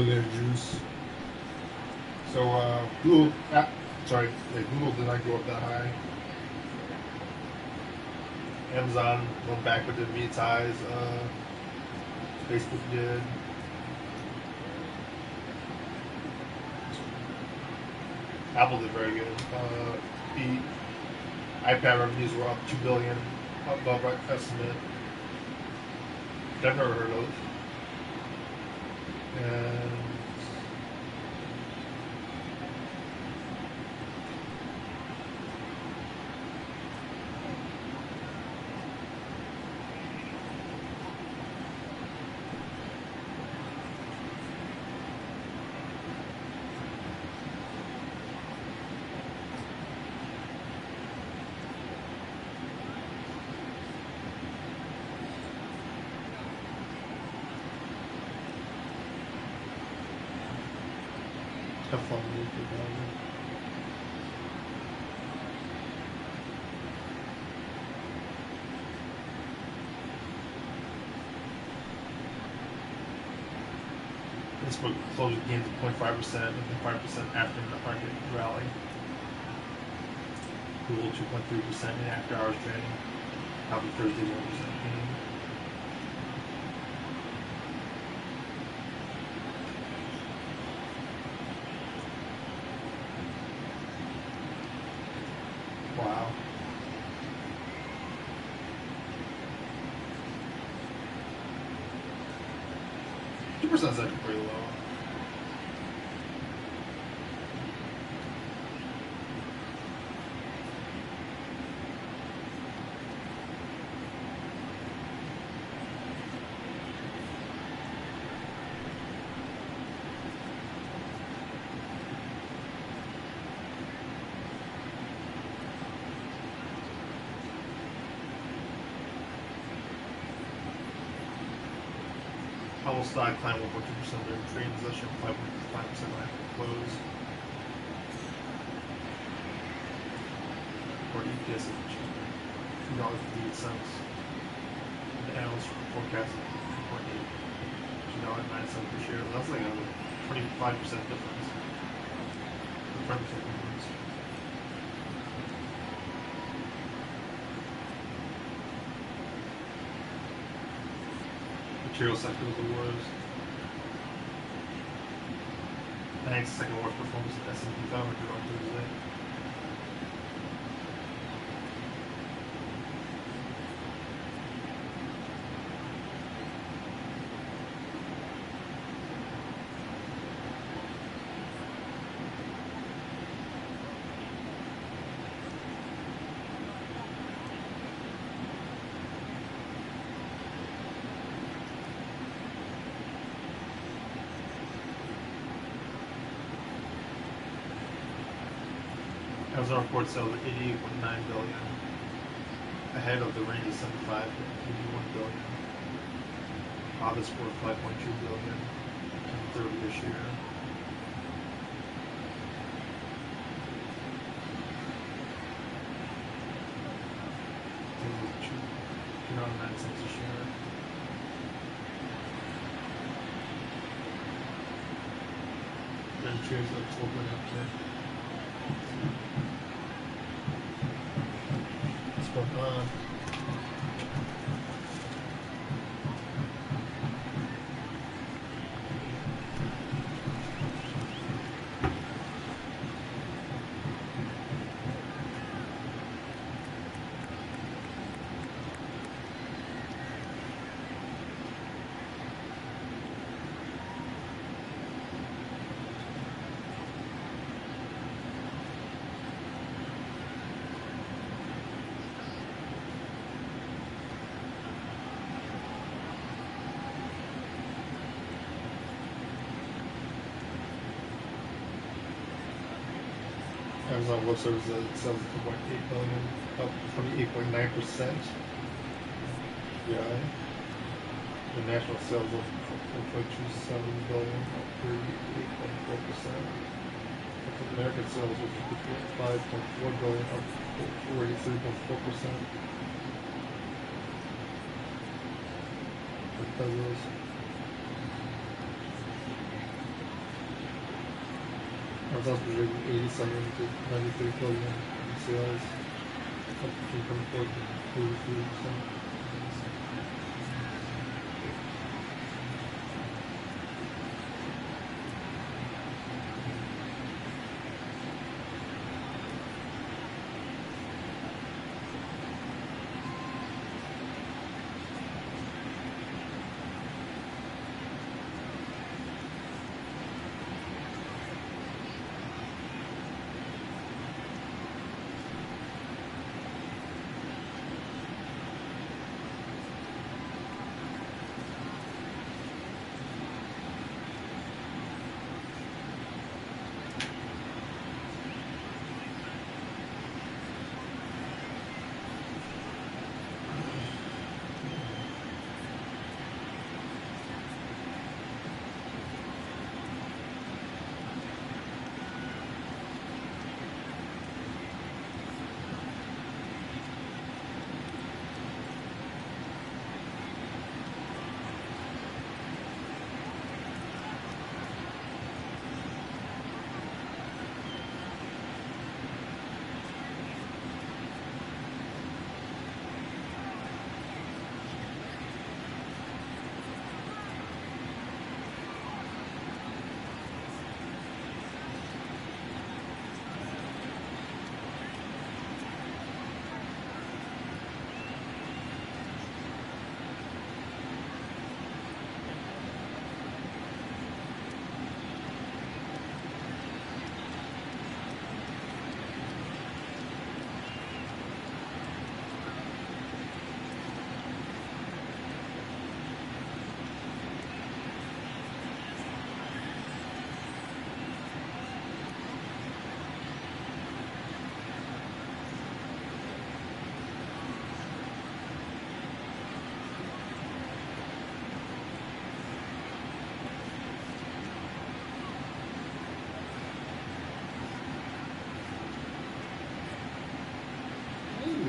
[SPEAKER 8] their juice. So Google, Google did not go up that high. Amazon went back with the meat ties. Facebook did. Apple did very good. The iPad revenues were up $2 billion, above our estimate. I've never heard of. And have fun with it. Facebook closed the gains of 0.5% and then 5% after the market rally. Google 2.3% in after hours trading. Probably Thursday 1% gain. Wow. 2% is actually pretty low. Powell stock climbed 1.2% during trading session, 5.5% after close. Or EPS of $2.58. The analysts forecasted $2.9 per share. That's like a 25% difference. 25% difference. Material sector was the worst. Banks second worst performance in S&P 500 on Tuesday. Amazon report sales of $88.9 billion, ahead of the range of $75 to $81 billion. Others for $5.2 billion in the third of this year. $2.09 a share. Then shares are open up there. What's going on? Amazon Web Services sales of $2.8 billion, up 28.9%. Yeah. The national sales of $4.27 billion, up 38.4%. American sales of $5.4 billion, up 43.4%. Pesos. was projected 87 to 93 billion in sales, up between 24 to 83%.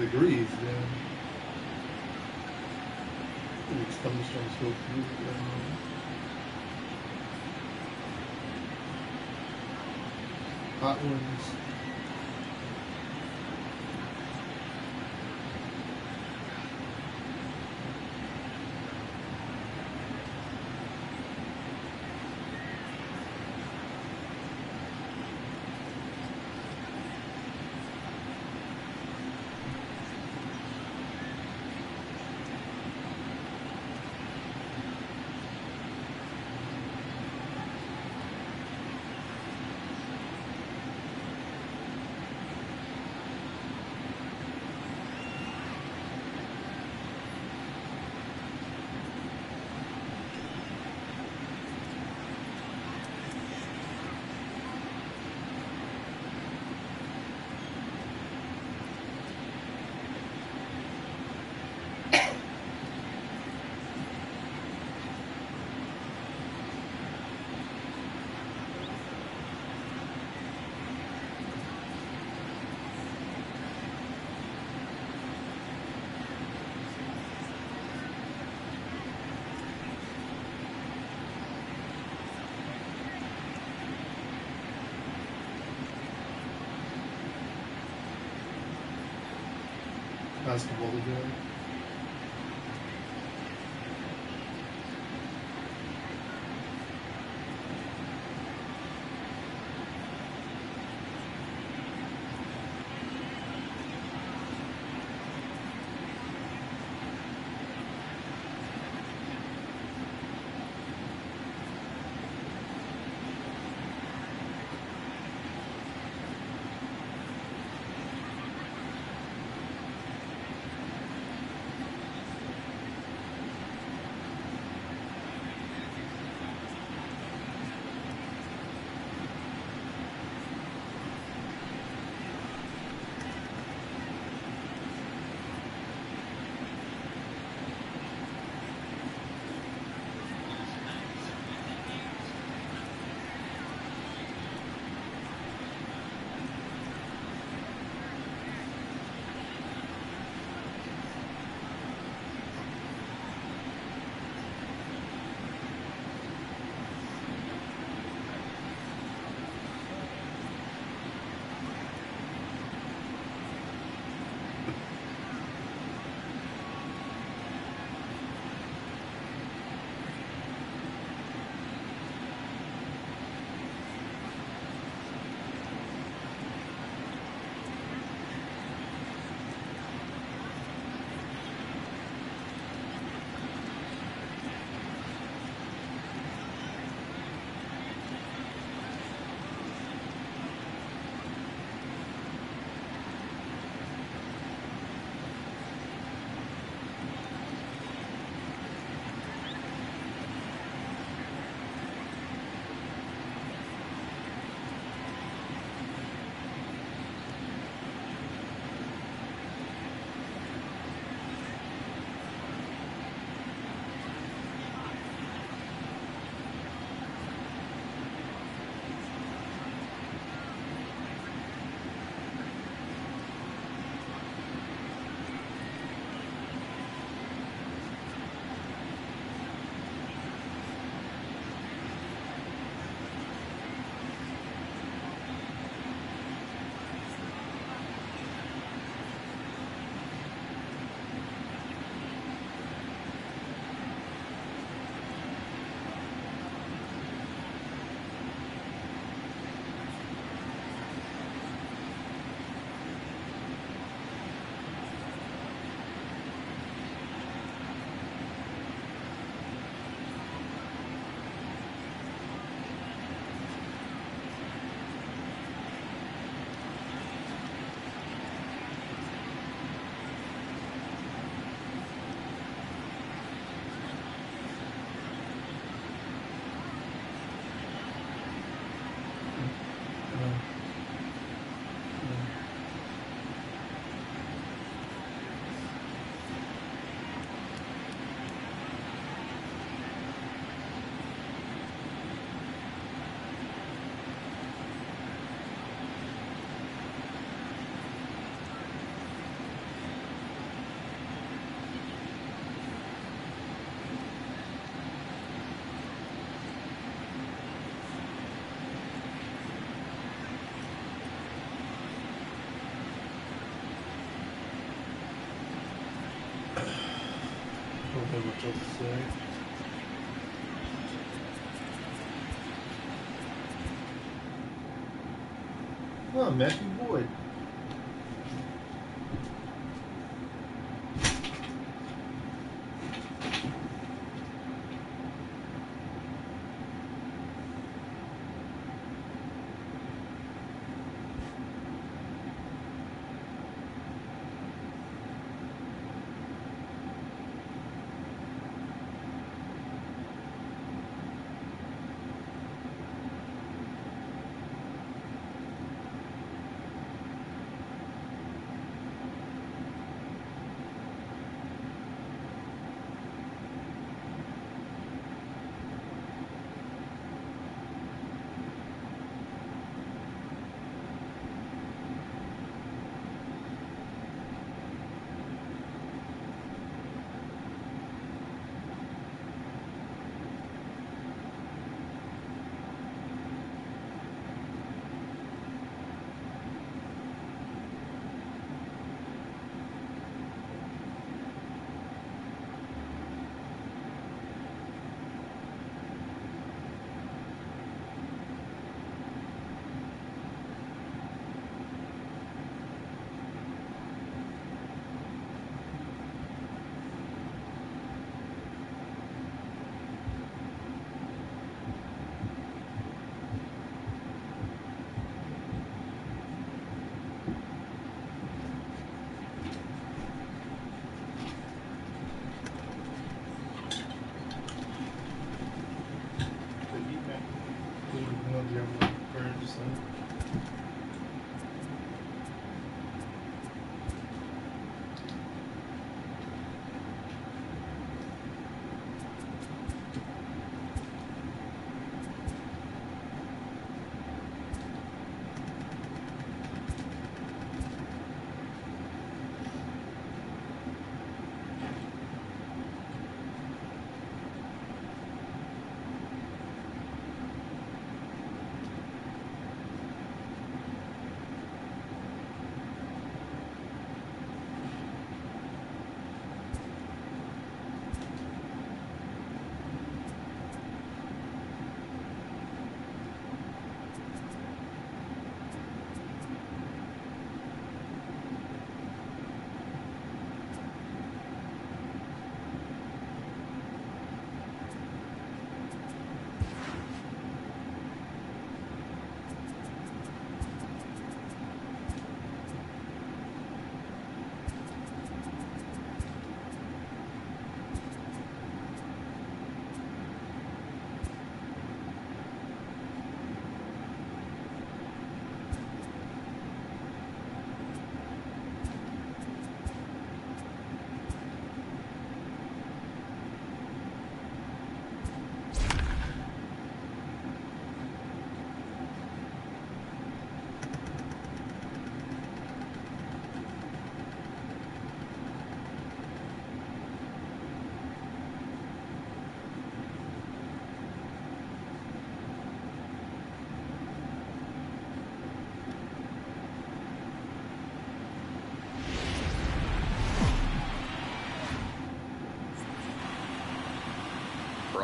[SPEAKER 8] Degrees, man. It's thunderstorms go through. Hot winds. Basketball again. Not much else to say. Oh, Matthew Boyd.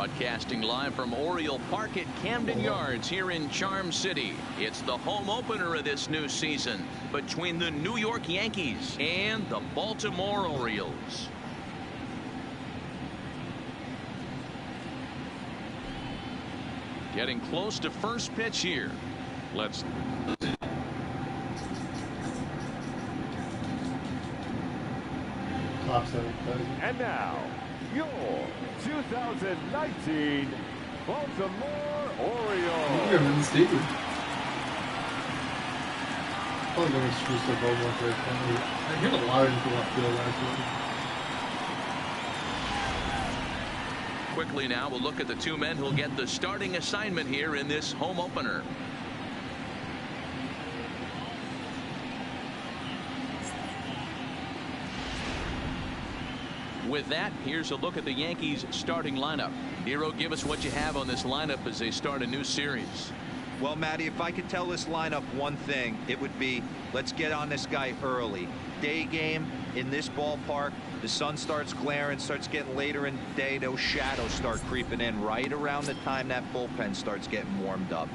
[SPEAKER 1] Broadcasting live from Oriole Park at Camden Yards here in Charm City. It's the home opener of this new season between the New York Yankees and the Baltimore Orioles. Getting close to first pitch here. Let's
[SPEAKER 5] And now, your 2019 Baltimore Orioles.
[SPEAKER 8] You're in the stadium. Probably going to screw stuff over once I hit a lot of people left field actually.
[SPEAKER 1] Quickly now, we'll look at the two men who'll get the starting assignment here in this home opener. With that, here's a look at the Yankees starting lineup. Hero, give us what you have on this lineup as they start a new series.
[SPEAKER 2] Well, Matty, if I could tell this lineup one thing, it would be let's get on this guy early. Day game in this ballpark, the sun starts glaring, starts getting later in the day. Those shadows start creeping in right around the time that bullpen starts getting warmed up.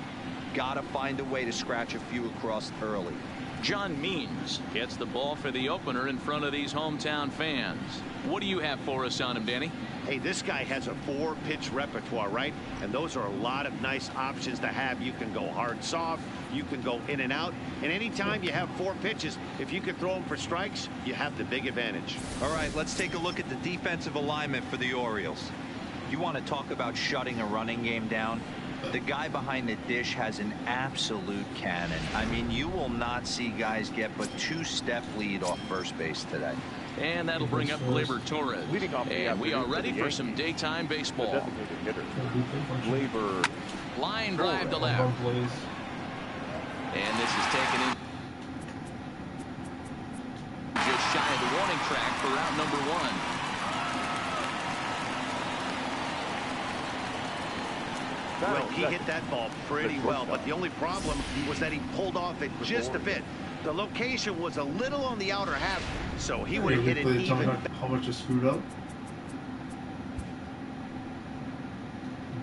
[SPEAKER 2] Got to find a way to scratch a few across early.
[SPEAKER 1] John Means gets the ball for the opener in front of these hometown fans. What do you have for us on him, Danny?
[SPEAKER 3] Hey, this guy has a 4-pitch repertoire, right? And those are a lot of nice options to have. You can go hard, soft. You can go in and out. And anytime you have 4 pitches, if you can throw them for strikes, you have the big advantage.
[SPEAKER 2] All right, let's take a look at the defensive alignment for the Orioles. You want to talk about shutting a running game down? The guy behind the dish has an absolute cannon. I mean, you will not see guys get but 2-step lead off first base today.
[SPEAKER 1] And that'll bring up Gleyber Torres. And we are ready for some daytime
[SPEAKER 5] The
[SPEAKER 1] baseball.
[SPEAKER 5] designated hitter, Gleyber.
[SPEAKER 1] Line drive to left. And this is taken in just shy of the warning track for out number 1.
[SPEAKER 3] Well, he hit that ball pretty well, but the only problem was that he pulled off it just a bit. The location was a little on the outer half, so he would have hit it even.
[SPEAKER 8] How much is screwed up?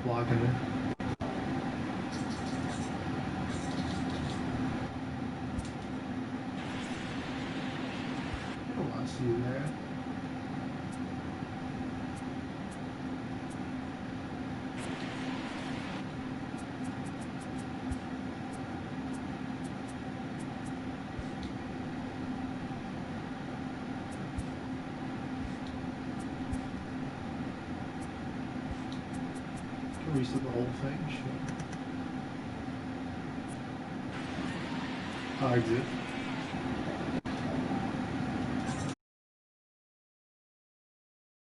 [SPEAKER 8] Blocking it. Oh, I see you there. Reset the whole thing. Sure. Exit.